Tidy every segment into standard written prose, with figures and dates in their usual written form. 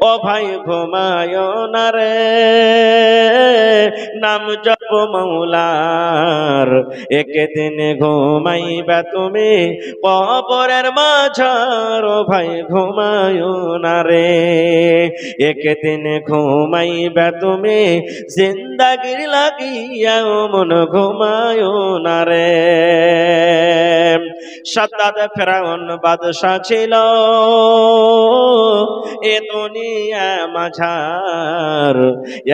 ও ভাই ঘুমায় না রে, নাম জপ মৌলার, একদিন ঘুমাইবা তুমি কবরের মাঝার। ও ভাই ঘুমায় না রে, একদিন ঘুমাইবা তুমি জিন্দাগির লাগিয়া, মন ঘুমায় না রে। সাদ্দাদ ফেরাউন বাদশা ছিল এ দুনিয়া মাঝার,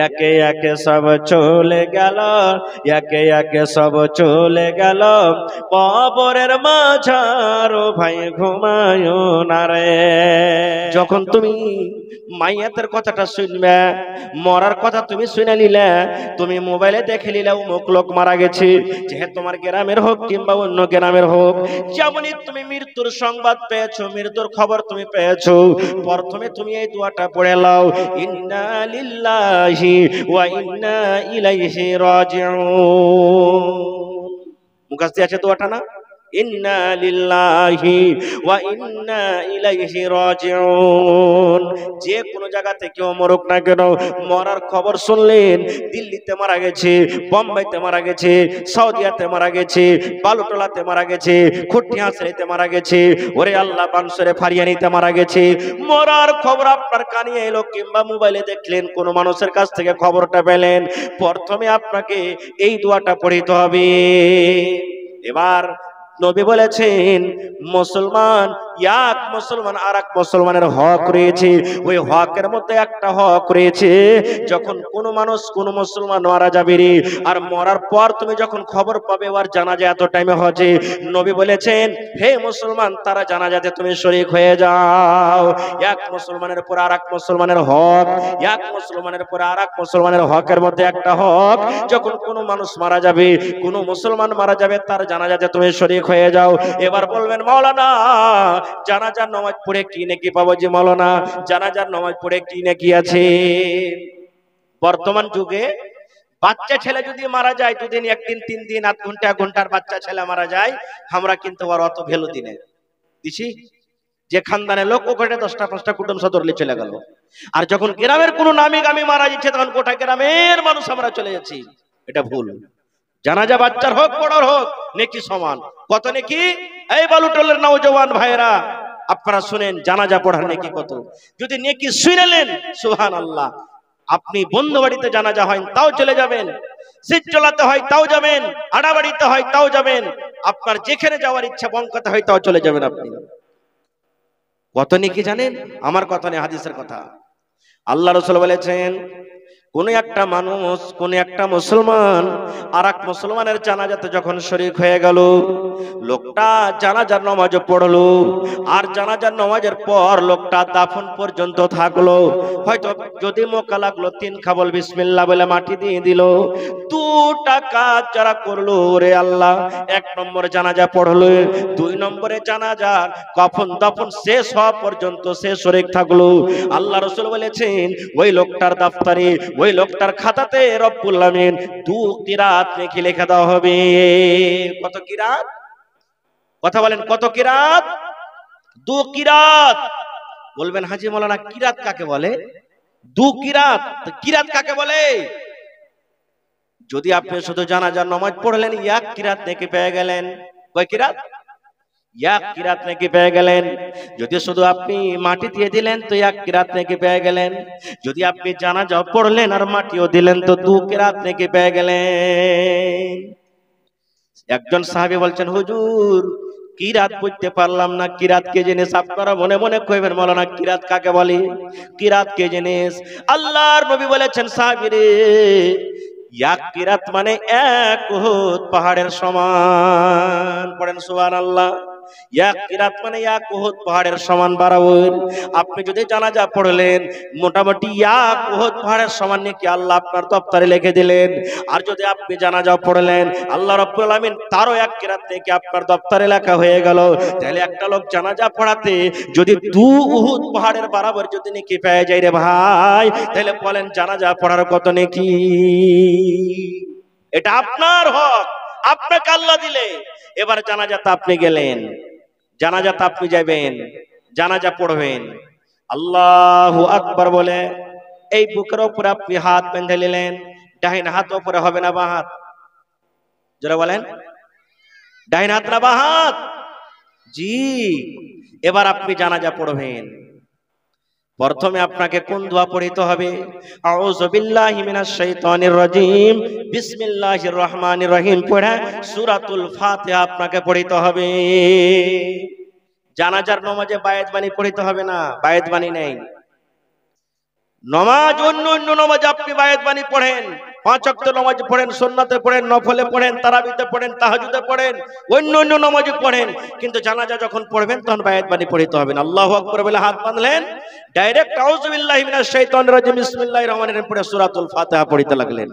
একে একে সব চলে গেল, একে একে সব চলে গেল কবরের মাঝার। ও ভাই ঘুমায় না রে। যখন তুমি মাইয়াতের কথাটা শুনবে, মরার কথা তুমি শুনে নিলে, তুমি মোবাইলে দেখে নিলে অমুক লোক মারা গেছে, যেহেতু তোমার গ্রামের হোক কিংবা অন্য গ্রামের হোক, যেমনই তুমি মৃত্যুর সংবাদ পেয়েছো, মৃত্যুর খবর তুমি পেয়েছো, প্রথমে তুমি এই দোয়াটা পড়ে নাও, ইন্না লিল্লাহি ওয়া ইন্না ইলাইহি রাজিউন। মুখস্থ আছে দোয়াটা না? ইন্না লিল্লাহি ওয়া ইন্না ইলাইহি রাজিউন। যে কোনো জায়গা থেকে মরুক না কেন, মরার খবর শুনলেন, দিল্লিতে মারা গেছে, বোম্বাইতে মারা গেছে, সৌদিয়াতে মারা গেছে, বালুটোলাতে মারা গেছে, খুটিয়াছড়িতে মারা গেছে, ওরে আল্লাহ বানসরে ফারিয়ানিতে মারা গেছে, মরার খবর আপনার কানে এলো কিংবা মোবাইলে দেখলেন, কোন মানুষের কাছ থেকে খবরটা পেলেন, প্রথমে আপনাকে এই দোয়াটা পড়িতে হবে। এবার নবী বলেছেন, মুসলমান এক মুসলমান আর এক মুসলমানের হক রয়েছে, ওই হকের মধ্যে একটা হক রয়েছে, যখন কোন মানুষ কোন মুসলমান মারা যাবে রে, আর মরার পর তুমি যখন খবর পাবে ওর জানাজা এত টাইমে হচ্ছে, নবী বলেছেন, হে মুসলমান, তারা জানাজাতে তুমি শরীক হয়ে যাও। এক মুসলমানের পর আর এক মুসলমানের হক, এক মুসলমানের পর আর এক মুসলমানের হকের মধ্যে একটা হক, যখন কোন মানুষ মারা যাবে, কোন মুসলমান মারা যাবে, তার জানাজাতে তুমি শরীক হয়ে যাও। এবার বলবেন, মাওলানা জানাজার নামাজ পড়ে কি নেকি পাবো? যে মাওলানা জানাজার নামাজ পড়ে কি নেকি আছে? বর্তমান যুগে বাচ্চা ছেলে যদি মারা যায়, দুদিন, একদিন, 3 দিন, আধ ঘন্টা, এক ঘন্টার বাচ্চা ছেলে মারা যায়, আমরা কিন্তু আর অত ভ্যালু দিনে দিছি। যে খানদানে লোক ওখানে 10টা 5টা কুটুম সদরলে চলে গেল, আর যখন গ্রামের কোন নামি গামি মারা যাচ্ছে, তখন গোটা গ্রামের মানুষ আমরা চলে যাচ্ছি। এটা ভুল। জানাজা বাচ্চার হোক বড়র হোক, নেকি সমান। কত নেকি? এই বালুটলের নওজওয়ান ভাইরা, আপনারা শুনেন, জানাজা পড়ার নেকি কত। যদি নেকি শুনেলেন, সুবহানাল্লাহ, আপনি বন্ধু বাড়িতে জানাজা হয় তাও চলে যাবেন, সিট চলাতে হয় তাও যাবেন, আড়া বাড়িতে হয় তাও যাবেন, আপনার যেখানে যাওয়ার ইচ্ছা বঙ্কাতে হয় তাও চলে যাবেন। আপনি কত নেকি জানেন? আমার কথা নেই, হাদিসের কথা। আল্লাহ রাসূল বলেছেন, কোন একটা মানুষ, কোন একটা মুসলমান আর এক মুসলমানের জানাজাতে যখন শরীক হয়ে গেল, লোকটা জানাজার নামাজ পড়লো, আর জানাজার নামাজের পর লোকটা দাফন পর্যন্ত থাকলো, হয়তো যদি মক্কা লাগলো 3 খাবল বিসমিল্লাহ বলে মাটি দিয়ে দিল, 2 টাকা যারা করলো, রে আল্লাহ, 1 নম্বর জানাজা পড়লো, 2 নম্বরে জানাজার কফন দফন শেষ হওয়া পর্যন্ত সে শরীক থাকলো। আল্লাহ রাসূল বলেছেন, ওই লোকটার দফতরে, ওই লোকটার খাতাতে রব্বুল আমিন 2 কিরাত নেকি লিখে দেওয়া হবে। কত কিরাত? কথা বলেন, কত কিরাত? 2 কিরাত। বলবেন, হাজী মাওলানা কিরাত কাকে বলে? 2 কিরাত। কিরাত কাকে বলে? যদি আপনি শুধু জানাজার নামাজ পড়লেন, 1 কিরাত নেকি পেয়ে গেলেন। কয় কিরাত? 1 কিরাত নেকি পেয়ে গেলেন। যদি শুধু আপনি মাটি দিয়ে দিলেন তো 1 কিরাত নেকি পেয়ে গেলেন। যদি আপনি জানাজা পড়লেন আর মাটিও দিলেন তো 2 কিরাত নেকি পেয়ে গেলেন। একজন সাহাবী বলছেন, হুজুর কিরাত বুঝতে পারলাম না, কিরাত কে জিনিস? আপনারা মনে মনে কইবেন, মাওলানা কিরাত কাকে বলে? কিরাত কে জিনিস? আল্লাহর নবী বলেছেন, সাহাবীরে, 1 কিরাত মানে 1 উহুদ পাহাড়ের সমান। পড়েন সুবহানাল্লাহ। 1 কিরাত মানে 1 উহুদ পাহাড়ের সমান বরাবর। আপনি যদি জানাজা পড়লেন, মোটামুটি 1 উহুদ পাহাড়ের সমান নেকি আল্লাহ আপনার দপ্তরে লিখে দিলেন। আর যদি আপনি জানাজা পড়লেন, আল্লাহ রাব্বুল আমিন তারও 1 কিরাত নেকি আপনার দপ্তরে লেখা হয়ে গেল। তাহলে একটা লোক জানাজা পড়াতে যদি 2 উহুদ পাহাড়ের বরাবর যদি নেকি পেয়ে যায় রে ভাই, তাহলে বলেন জানাজা পড়ার কত নেকি? এটা আপনার হক, আপনাকে আল্লাহ দিলে। এবার জানাজাতে আপনি গেলেন, জানাজাতে আপনি যাবেন, জানাজা পড়বেন, আল্লাহু আকবার বলে এই বুকের উপরে আপনি হাত বেঁধে নিলেন। ডাইন হাত উপরে হবে না বাঁ হাত? যারা বলেন ডাইন হাত না বাঁ হাত? জি। এবার আপনি জানাজা পড়বেন। প্রথমে আপনাকে কোন দোয়া পড়তে হবে? আউযু বিল্লাহি মিনাশ শাইতানির রাজিম বিসমিল্লাহির রহমানির রহিম পড়ে সূরাতুল ফাতিহা আপনাকে পড়তে হবে। জানাজার নামাজে বায়াত বাণী পড়তে হবে না, বায়াত বাণী নেই। নামাজ অন্য অন্য নামাজ আপনি বায়াত বাণী পড়েন, 5 ওয়াক্ত নামাজ পড়েন, সুন্নাতে পড়েন, নফলে পড়েন, তারাবিতে পড়েন, তাহাজ্জুদে পড়েন, অন্য অন্য নামাজ পড়েন, কিন্তু জানাজা যখন পড়বেন তখন বায়াত বাণী পড়তে হবে না। আল্লাহু আকবার বলে হাত বাঁধলেন, ডাইরেক্ট আউযু বিল্লাহি মিনাশ শাইতানির রাজিম বিসমিল্লাহির রহমানির রহিম পড়ে সূরাতুল ফাতিহা পড়তে লাগলেন।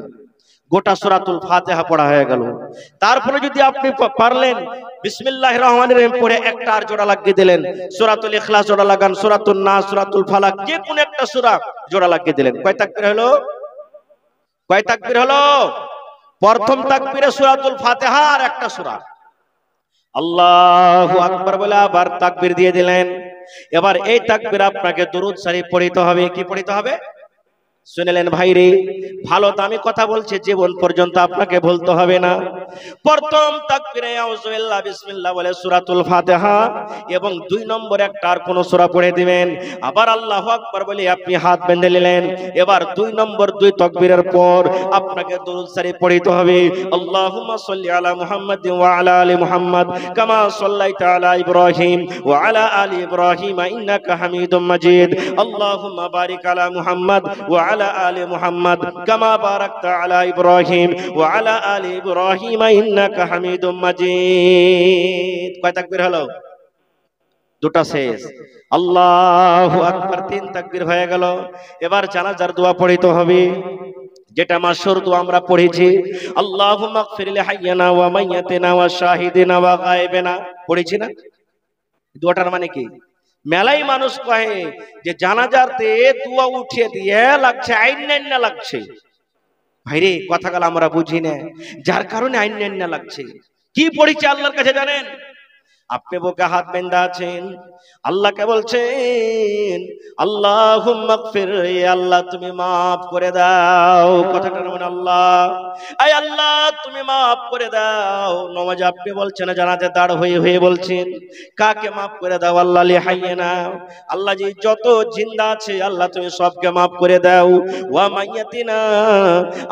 গোটা সূরাতুল ফাতিহা পড়া হয়ে গেল। তারপরে যদি আপনি পারলেন বিসমিল্লাহির রহমানির রহিম পড়ে একটা আর জোড়া লাগিয়ে দিলেন, সূরাতুল ইখলাস জোড়া লাগান, সূরাতুন নাস, সূরাতুল ফালাক, যে কোন একটা সূরা জোড়া লাগিয়ে দিলেন। কয় তাকবীর হলো? কয় তাকবীর হলো? প্রথম তাকবীরে সূরাতুল ফাতিহা আর একটা সূরা। আল্লাহু আকবার বলে আবার তাকবীর দিয়ে দিলেন। এবার এই তাকবীর আপনাকে দুরূদ শরীফ পড়তে হবে। কি পড়তে হবে? শুনলেন ভাইরে, ভালো দামি কথা বলছে, জীবন পর্যন্ত আপনাকে বলতে হবে না। প্রথম তাকবীরে আউযু বিল্লাহ বিসমিল্লাহ বলে সূরাতুল ফাতিহা এবং 2 নম্বরে একটা আর কোন সূরা পড়ে দিবেন। আবার আল্লাহু আকবার বলে আপনি হাত বেঁধে নিলেন। এবার 2 নম্বর 2 তাকবীরের পর আপনাকে দুরূদ শরীফ পড়তে হবে। আল্লাহুম্মা সাল্লি আলা মুহাম্মাদিন ওয়া আলা আলি মুহাম্মাদ কামা সাল্লাইতা আলা ইব্রাহিম ওয়া আলা আলি ইব্রাহিম ইন্নাকা হামিদুম মাজিদ। আল্লাহুম্মা বারিক আলা মুহাম্মাদ ওয়া আলা আলি মুহাম্মাদ কামা বারাকতা আলা ইব্রাহিম ওয়া আলা আলি ইব্রাহিম ইন্নাকা হামিদুম মাজিদ। কয় তাকবীর হলো? দুটো শেষ। আল্লাহু আকবার, 3 তাকবীর হয়ে গেল। এবার জানাজার দোয়া পড়তে হবে, যেটা মাশহুর দোয়া আমরা পড়েছি, আল্লাহুম্মা গফির লি হাইয়িনা ওয়া মাইয়িতিনা ওয়া শাহিদিনা ওয়া গায়বিনা। পড়েছি না? দোয়াটার মানে কি? মেলাই মানুষ কহে যে জানাজাতে দোয়া উঠিয়ে দিয়ে লাগছে আইন না লাগছে। ভাইরে কথাগুলো আমরা বুঝি না, যার কারণে আইন না লাগছে। কি পড়েছে আল্লাহর কাছে জানেন? আপনি বুকে হাত বেঁধে আছেন, আল্লাহকে বলছেন আল্লাহুম্মা গফির, আল্লাহ তুমি মাফ করে দাও। কথাটা মানে আল্লাহ, আয় আল্লাহ তুমি মাফ করে দাও। নমাজ আপনি বলছেন, জানাতে দাঁড় হয়ে হয়ে বলছেন কাকে মাফ করে দাও? আল্লাহ লি হাইয়িনা, আল্লাহ যে যত জিন্দা আছে আল্লাহ তুমি সবকে মাফ করে দাও। ওয়া মাইয়াতিনা,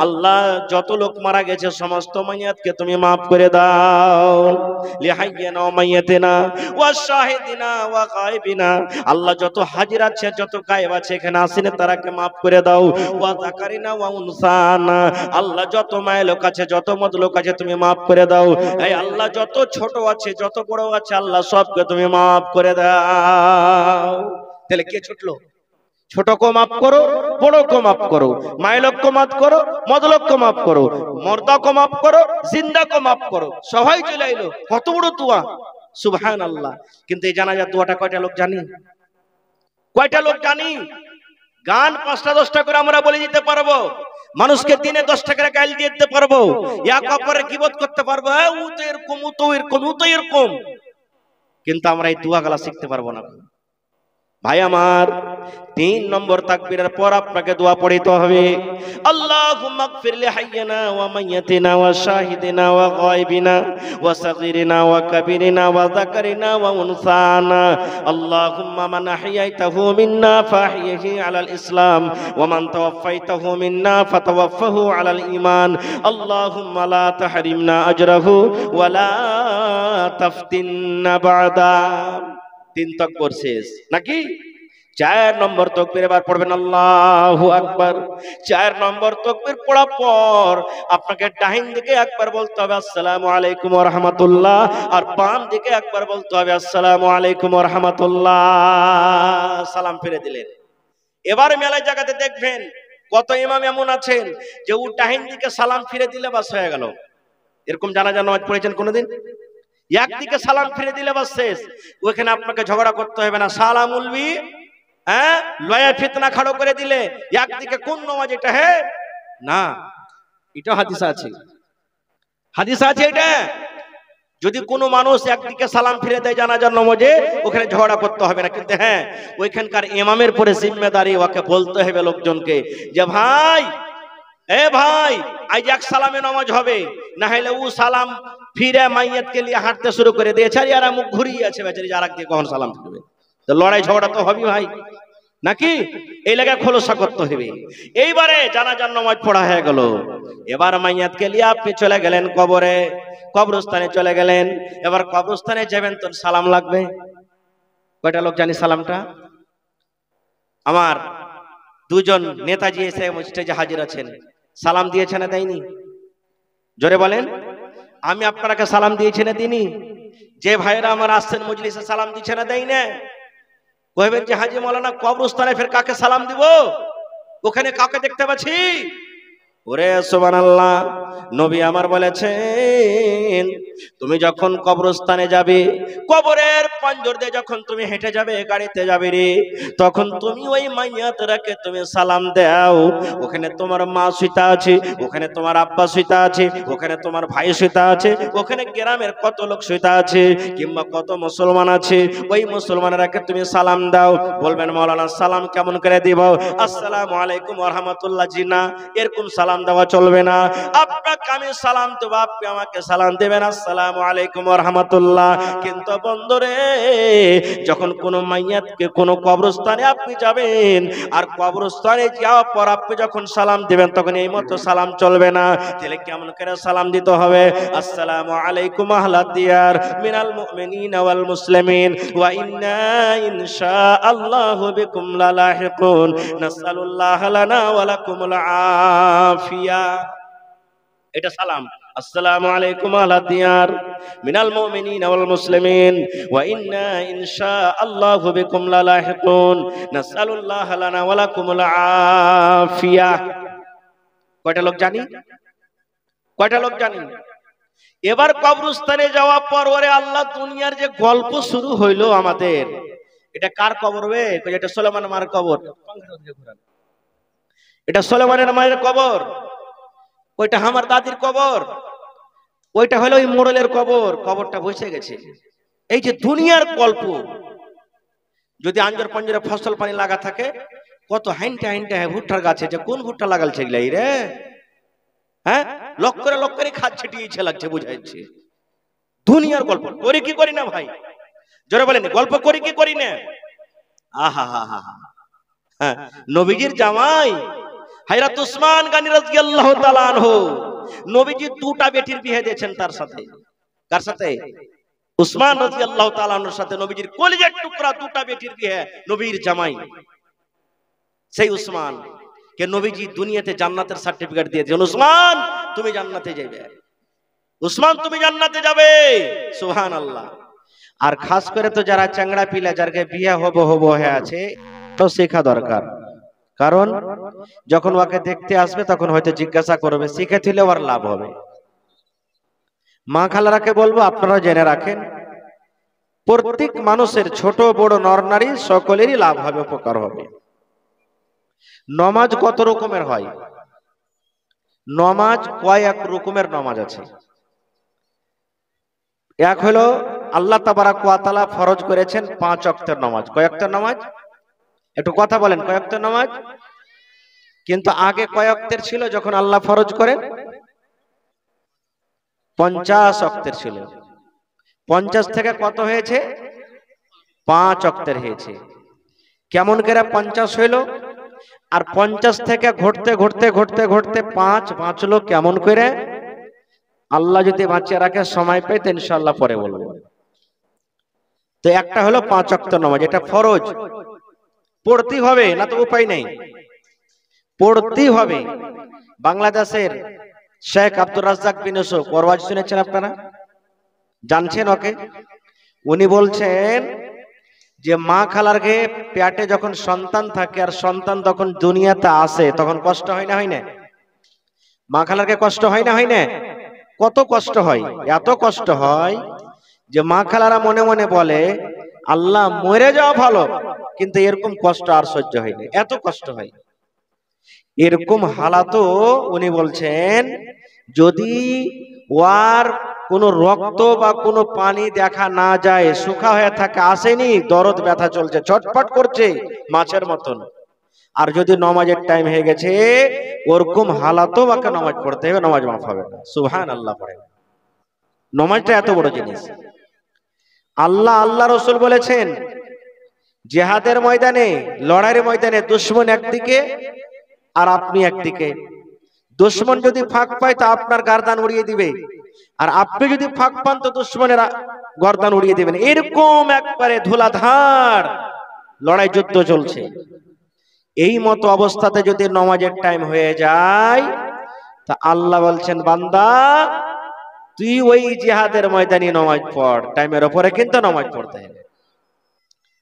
আল্লাহ যত লোক মারা গেছে সমস্ত মাইয়াতকে তুমি মাফ করে দাও। লি হাইয়িনা ওয়া মাইয়াতিনা ওয়া শাহিদিনা ওয়া গায়বিনা, আল্লাহ যত হাজির আছে যত গায়েব আছে এখানে আসেন তারাকে মাফ করে দাও। ওয়া যাকারিনা ওয়া উনসানা, আল্লাহ যত মায়ের লোক আছে যত মদ লোক আছে তুমি মাফ করে দাও। এই আল্লাহ যত ছোট আছে যত বড় আছে আল্লাহ সবকে তুমি মাফ করে দাও। তাহলে কে ছুটলো? ছোট কো মাফ করো, বড় কো মাফ করো, মায়ের লোক কো মাফ করো, মদ লোক কো মাফ করো, মুর্দা কো মাফ করো, জিন্দা কো মাফ করো, সবাই চলে এলো। কত বড় দোয়া, সুবহানাল্লাহ। কিন্তু এই জানাজার দোয়াটা কয়টা লোক জানি? কয়টা লোক জানি? গান 5টা 10টা করে আমরা বলে দিতে পারবো, মানুষকে দিনে 10 টাকা গাইল দিয়ে দিতে পারবো, এক অপরের গীবত করতে পারবো, ও তো এরকম, ও তো এরকম, ও তো এরকম, কিন্তু আমরা এই দোয়াগুলো শিখতে পারবো না। ভাই আমার, 3 নম্বর তাকবীরের পর আপনাকে দোয়া পড়তে হবে। আল্লাহুম্মা গফির লি হাইয়িনা ওয়া মাইয়িতিনা ওয়া শাহিদিনা ওয়া গায়বিনা ওয়া সাগীরিনা ওয়া কাবীরিনা ওয়া যাকারিনা ওয়া উনসানা। আল্লাহুম্মা মান আহইয়াইতাহু মিন্না ফাহইহি আলাল ইসলাম ওয়া মান তাওয়াফফাইতাহু মিন্না ফাতাওয়াফফাহু আলাল ঈমান। আল্লাহুম্মা লা তাহরিমনা আজরাহু ওয়া লা তাফতিননা বা'দা। 3 তাকবীর শেষ নাকি? 4 নম্বর তাকবীর এবার পড়বেন আল্লাহু আকবার। 4 নম্বর তাকবীর পড়ার পর আপনাকে ডাইন দিকে একবার বলতে হবে আসসালামু আলাইকুম ওয়া রাহমাতুল্লাহ, আর বাম দিকে একবার বলতে হবে আসসালামু আলাইকুম ওয়া রাহমাতুল্লাহ। সালাম ফিরে দিলেন। এবার মেলায় জায়গাতে দেখবেন কত ইমাম এমন আছেন যে ও ডাইন দিকে সালাম ফিরে দিলে বাস হয়ে গেল। এরকম জানাজা নামাজ পড়েছেন কোনোদিন? একদিকে সালাম ফিরে দিলে বাস শেষ, ওখানে আপনাকে ঝগড়া করতে হবে না। সালাম উলবি, হ্যাঁ, লয়া ফিতনা খাড়ো করে দিলে একদিকে কোন নামাজ এটা? হে না, এটা হাদিস আছে, হাদিস আছে এটা। যদি কোনো মানুষ একদিকে সালাম ফিরে দেয় জানাজার নামাজে, ওখানে ঝগড়া করতে হবে না। কিন্তু হ্যাঁ, ওইখানকার ইমামের পরে জিম্মেদারি, ওকে বলতে হবে লোকজনকে যে ভাই, এ ভাই, আজ এক সালামে নামাজ হবে, না হলে ও সালাম ফিরে মাইয়াতকে নিয়ে হাঁটতে শুরু করে দিয়েছে, আর মুখ ঘুরিয়ে আছে বেচারি, আর একদিকে কখন সালাম ফিরবে। তো লড়াই ঝগড়া তো হবে ভাই, নাকি? এই লাগা খোলসা করতে হবে। এইবারে জানাজার নামাজ পড়া হয়ে গেল, এবার মাইয়াতকে নিয়ে আপনি চলে গেলেন কবরে, কবরস্থানে চলে গেলেন। এবার কবরস্থানে যাবেন তো সালাম লাগবে। কয়টা লোক জানি সালামটা? আমার দুজন নেতাজি এসে স্টেজে হাজির আছেন, সালাম দিয়েছে না দেয়নি? জোরে বলেন। আমি আপনাকে সালাম দিয়েছি না দিইনি? যে ভাইরা আমার আসছেন মজলিসে সালাম দিচ্ছে না দেয় না? কইবেন যে হাজি মাওলানা কবরস্থানে ফের কাকে সালাম দিব, ওখানে কাকে দেখতে পাচ্ছি? ওরে সুবহানাল্লাহ, নবী আমার বলেছেন তুমি যখন কবরস্থানে যাবে, কবরের পাঞ্জর দিয়ে যখন তুমি হেঁটে যাবে, গাড়িতে যাবে রে, তখন তুমি ওই মাইয়াতরাকে তুমি সালাম দাও। ওখানে তোমার মা শুইতা আছে, ওখানে তোমার আব্বা শুইতা আছে, ওখানে তোমার ভাই শুইতা আছে, ওখানে গ্রামের কত লোক শুইতা আছে, কিংবা কত মুসলমান আছে, ওই মুসলমানরাকে তুমি সালাম দাও। বলবেন মাওলানা সালাম কেমন করে দিব? আসসালামু আলাইকুম ওয়া রাহমাতুল্লাহ। জি না, এরকম সালাম দেওয়া চলবে না। আপনাকে আমি সালাম দেব, আপনি আমাকে সালাম দেবেন, আসসালামু আলাইকুম ওয়া রাহমাতুল্লাহ। কিন্তু বন্ধুরে, যখন কোনো মাইয়াতকে কোনো কবরস্থানে আপনি যাবেন, আর কবরস্থানে যাওয়ার পর আপনি যখন সালাম দিবেন, তখন এই মতো সালাম চলবে না। তাহলে কেমন করে সালাম দিতে হবে? আসসালামু আলাইকুম আহলাদ দিয়ার মিনাল মুমিনিনা ওয়াল মুসলিমিন ওয়া ইন্না ইনশাআল্লাহু বিকুম লালাহিকুন নাসআলুল্লাহ লানা ওয়া লাকুমুল আফিয়া। এটা সালাম। আসসালামু আলাইকুম আহলাদ দিয়ার মিনাল মুমিনিনা ওয়াল মুসলিমিন ওয়া ইন্না ইনশাআল্লাহু বিকুম লালাহিকুন নাসআলুল্লাহ লানা ওয়া লাকুমুল আফিয়া। কয়টা লোক জানি? কয়টা লোক জানি? এবার কবরস্থানে যাওয়ার পর ওরে আল্লাহ, দুনিয়ার যে গল্প শুরু হইলো আমাদের, এটা কার কবর বে? এটা সুলাইমান মার কবর। এটা সুলাইমানের মায়ের কবর। ওইটা আমার দাদির কবর। ওইটা হলো ওই মোড়লের কবর। কবরটা বসে গেছে। এই যে দুনিয়ার গল্প, যদি আঞ্জর পঞ্জরে ফসল পানি লাগা থাকে, কত হাইনটা হাইনটা ভুট্টার গাছে, যে কোন ভুট্টা লাগালছে এগুলাই রে, হ্যাঁ, লক করে খাদ ছিটিয়েছে লাগছে, বুঝাইছে। দুনিয়ার গল্প করি কি করি না ভাই? জোরে বলেন, গল্প করি কি করি না? আহা হা হা হা। হ্যাঁ, নবীজির জামাই হযরত উসমান গনি রাদিয়াল্লাহু তাআলা আনহু, নবীজি দুটা বেটির বিয়ে দিয়েছেন তার সাথে। কার সাথে? উসমান রাদিয়াল্লাহু তাআলা আনহুর সাথে নবীজির কলিজার টুকরা দুটা বেটির বিয়ে, নবীর জামাই সেই উসমান কে নবীজি দুনিয়াতে জান্নাতের সার্টিফিকেট দিয়েছেন। উসমান তুমি জান্নাতে যাবে, উসমান তুমি জান্নাতে যাবে। সুবহানাল্লাহ। আর খাস করে তো যারা চাংড়া পিলা, যারকে বিয়ে হবো হয়ে আছে, তো শেখা দরকার। কারণ যখন ওকে দেখতে আসবে তখন হয়তো জিজ্ঞাসা করবে, শিখে দিলে ওর লাভ হবে। মা খালারাকে বলবো আপনারা জেনে রাখেন, প্রত্যেক মানুষের ছোট বড় নর নারী সকলেরই লাভ হবে, উপকার হবে। নমাজ কত রকমের হয়? নমাজ কয়েক রকমের নমাজ আছে। এক হলো আল্লাহ তাবারাক ওয়া তাআলা ফরজ করেছেন 5 ওয়াক্তের নামাজ। কয় ওয়াক্তের নামাজ? একটু কথা বলেন, কয় ওয়াক্তের নামাজ? কিন্তু আগে কয় ওয়াক্তের ছিল যখন আল্লাহ ফরজ করেন? 50 ওয়াক্তের ছিল। 50 থেকে কত হয়েছে? 5 ওয়াক্তের হয়েছে। কেমন করে 50 হইল? আর 50 থেকে ঘটতে ঘটতে ঘটতে ঘটতে 5 বাঁচলো কেমন করে? আল্লাহ যদি বাঁচিয়ে রাখে, সময় পেতে ইনশাআল্লাহ পরে বলবো। তো একটা হলো 5 ওয়াক্ত নামাজ, এটা ফরজ, পড়তে হবে, না তো উপায় নেই, পড়তে হবে। বাংলাদেশের শেখ আব্দুর রাজ্জাক বিন ইউসুফ, ওর ওয়াজ শুনেছেন আপনারা? জানছেন ওকে? উনি বলছেন যে মা খালার গায়ে পেটে যখন সন্তান থাকে আর সন্তান তখন দুনিয়াতে আসে, তখন কষ্ট হয় না হয় না? মা খালার গায়ে কষ্ট হয় না হয় না? কত কষ্ট হয়! এত কষ্ট হয় যে মা খালারা মনে মনে বলে আল্লাহ মরে যাওয়া ভালো, কিন্তু এরকম কষ্ট আর সহ্য হয়নি, এত কষ্ট হয়। এরকম হালাতও উনি বলছেন যদি ওয়ার কোনো রক্ত বা কোনো পানি দেখা না যায়, শুকা হয়ে থাকে, আসেনি, দরদ ব্যথা চলছে, ছটফট করছে মাছের মতন। আর যদি নামাজের টাইম হয়ে গেছে, ওরকম হালাতও বাকে নামাজ পড়তে হবে, নামাজ মাফ হবে না। সুবহানাল্লাহ পড়ে। নামাজটা এত বড় জিনিস। আল্লাহ রাসূল বলেছেন, জিহাদের ময়দানে, লড়াইয়ের ময়দানে দুশমন একদিকে আর আপনি একদিকে। দুশমন যদি ফাঁক পায় তা আপনার গর্দান উড়িয়ে দিবে, আর আপনি যদি ফাঁক পান তো দুশমনের গর্দান উড়িয়ে দিবেন। এরকম একবারে ধুলাধার লড়াই, যুদ্ধ চলছে। এই মতো অবস্থাতে যদি নামাজের টাইম হয়ে যায়, তা আল্লাহ বলছেন, বান্দা তুই ওই জিহাদের ময়দানে নামাজ পড়, টাইমের উপরে কিন্তু নামাজ পড়তে হবে।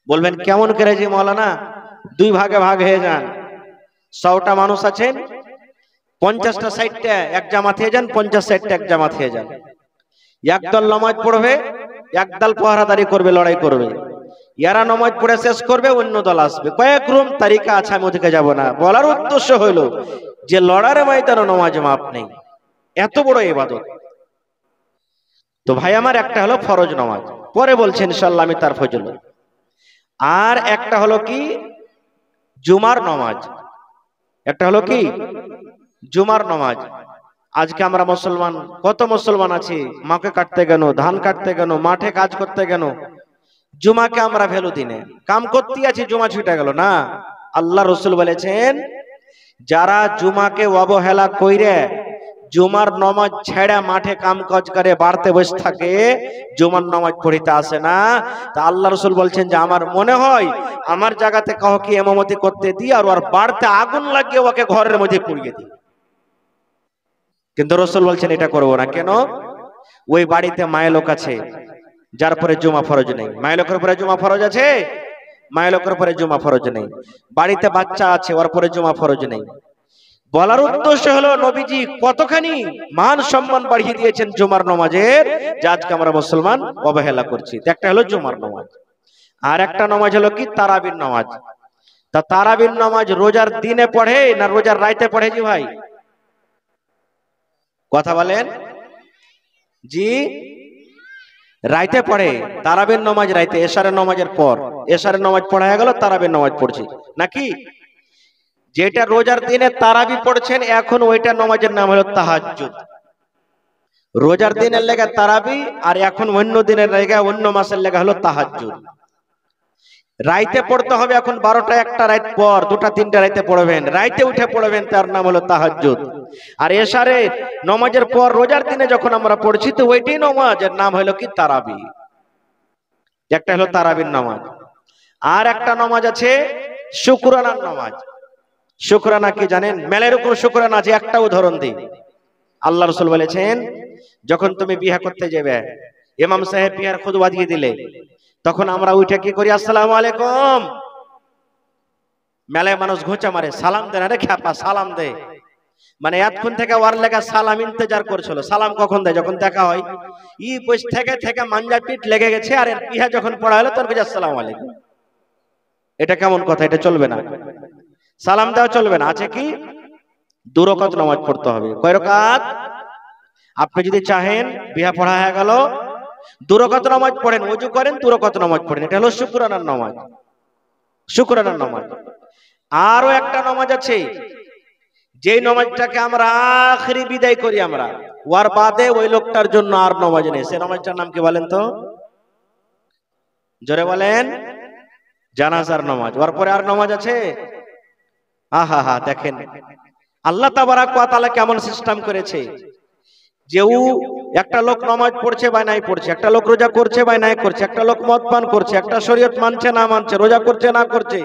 বলবেন কেমন করে যে মাওলানা? দুই ভাগে ভাগ হয়ে যান। 100টা মানুষ আছেন, 50টা 60টা এক জামাত হয়ে যান, 50-60টা এক জামাত হয়ে যান। একদল নামাজ পড়বে, একদল পাহারাদারি করবে, লড়াই করবে। ইয়ারা নামাজ পড়ে শেষ করবে, অন্য দল আসবে। কয়েক রুম তারিকা আছে, আমি ওদিকে যাব না। বলার উদ্দেশ্য হইল যে লড়াইয়ের ময়দানে নামাজ মাপ নেই, এত বড় ইবাদত। তো ভাই আমার, একটা হলো ফরজ নামাজ, পরে বলছেন ইনশাআল্লাহ আমি তার ফজিলত। আর একটা হলো কি জুমার নামাজ। একটা হলো কি জুমার নামাজ। আজকে আমরা মুসলমান, কত মুসলমান আছি, মাকে কাটতে গেল, ধান কাটতে গেল, মাঠে কাজ করতে গেল, জুমাকে আমরা ভ্যালু দিনে কাম করতে আছি, জুমা ছুটে গেল না। আল্লাহ রাসূল বলেছেন, যারা জুমাকে অবহেলা কইরে জুমার নামাজ ছেড়ে মাঠে কাম কাজ করে বাড়তে বসে থাকে, জুমার নামাজ পড়িতে আসে না, তা আল্লাহ রাসূল বলছেন যে আমার মনে হয় আমার জায়গাতে কাউকে ইমামতি করতে দিই আর ওর বাড়তে আগুন লাগিয়ে ওকে ঘরের মধ্যে পুড়িয়ে দিই। কিন্তু রাসূল বলছেন এটা করবো না। কেন? ওই বাড়িতে মায়ের লোক আছে, যার পরে জুমা ফরজ নেই। মায়ের লোকের পরে জুমা ফরজ আছে, মায়ের লোকের পরে জুমা ফরজ নেই। বাড়িতে বাচ্চা আছে, ওর পরে জুমা ফরজ নেই। বলার উদ্দেশ্য হলো নবীজি কতখানি মান সম্মান বাড়িয়ে দিয়েছেন জুমার নামাজের, যে আজকে আমরা মুসলমান অবহেলা করছি। একটা হলো জুমার নামাজ, আর একটা নামাজ হলো কি তারাবির নামাজ। তা তারাবির নামাজ রোজার দিনে পড়ে না রোজার রাইতে পড়ে? জি ভাই কথা বলেন। জি রাইতে পড়ে। তারাবির নামাজ রাইতে, এশারের নামাজের পর। এশারের নামাজ পড়া হয়ে গেল, তারাবির নামাজ পড়ছি নাকি? যেটা রোজার দিনে তারাবি পড়ছেন এখন, ওইটা নামাজের নাম হলো তাহাজ্জুদ। রোজার দিনের লেগা তারাবি, আর এখন অন্য দিনের লেগা, অন্য মাসের লেগা হলো তাহাজ্জুদ। রাইতে পড়তে হবে এখন 12টা 1টা রাত পর, 2টা 3টা রাইতে পড়বেন, রাইতে উঠে পড়বেন, তার নাম হলো তাহাজ্জুদ। আর এশারে নামাজের পর রোজার দিনে যখন আমরা পড়ছি, তো ওইটাই নামাজের নাম হলো কি তারাবি। একটা হলো তারাবির নামাজ। আর একটা নামাজ আছে শুকরানার নামাজ। শুকরানা কি জানেন? মেলের উপর শুকরানা আছে। একটা উদাহরণ দিই। আল্লাহ রাসূল বলেছেন, যখন তুমি বিয়ে করতে যাবে, ইমাম সাহেব বিয়ার খুতবা দিয়ে দিলে, তখন আমরা উঠে কি করি? আসসালামু আলাইকুম। মেলায় মানুষ ঘোঁচা মারে, সালাম দেন। আরে খ্যাপা, সালাম দে মানে এতক্ষণ থেকে ওর লেগা সালাম ইন্তজার করছিল। সালাম কখন দেয়? যখন দেখা হয়। ই বসে থেকে থেকে মাঞ্জা পিঠ লেগে গেছে, আর এর বিহা যখন পড়া হলো তখন বলছে আসসালামু আলাইকুম। এটা কেমন কথা? এটা চলবে না, সালাম দেওয়া চলবে না। আছে কি 2 রাকাত নামাজ পড়তে হবে। কয় রাকাত? আপনি যদি চাহেন বিহা পড়া হয়ে গেল, 2 রাকাত নামাজ পড়েন, ওযু করেন, 2 রাকাত নামাজ পড়েন। এটা হলো শুকরানার নামাজ। শুকরানার নামাজ। আরো একটা নামাজ আছে, যেই নামাজটাকে আমরা আখেরি বিদায় করি, আমরা ওয়ার বাদে ওই লোকটার জন্য আর নামাজ নেই। সেই নামাজটার নাম কি বলেন তো? জোরে বলেন। জানাজার নামাজ। ওর পরে আর নামাজ আছে? আহা হা, দেখেন আল্লাহ তাবারাক ওয়া তাআলা কেমন সিস্টেম করেছে। যে একটা লোক নামাজ পড়ছে বা নাই পড়ছে, একটা লোক রোজা করছে বা নাই করছে, একটা লোক মদ পান করছে, একটা শরীয়ত মানছে না মানছে, রোজা করছে না করছে,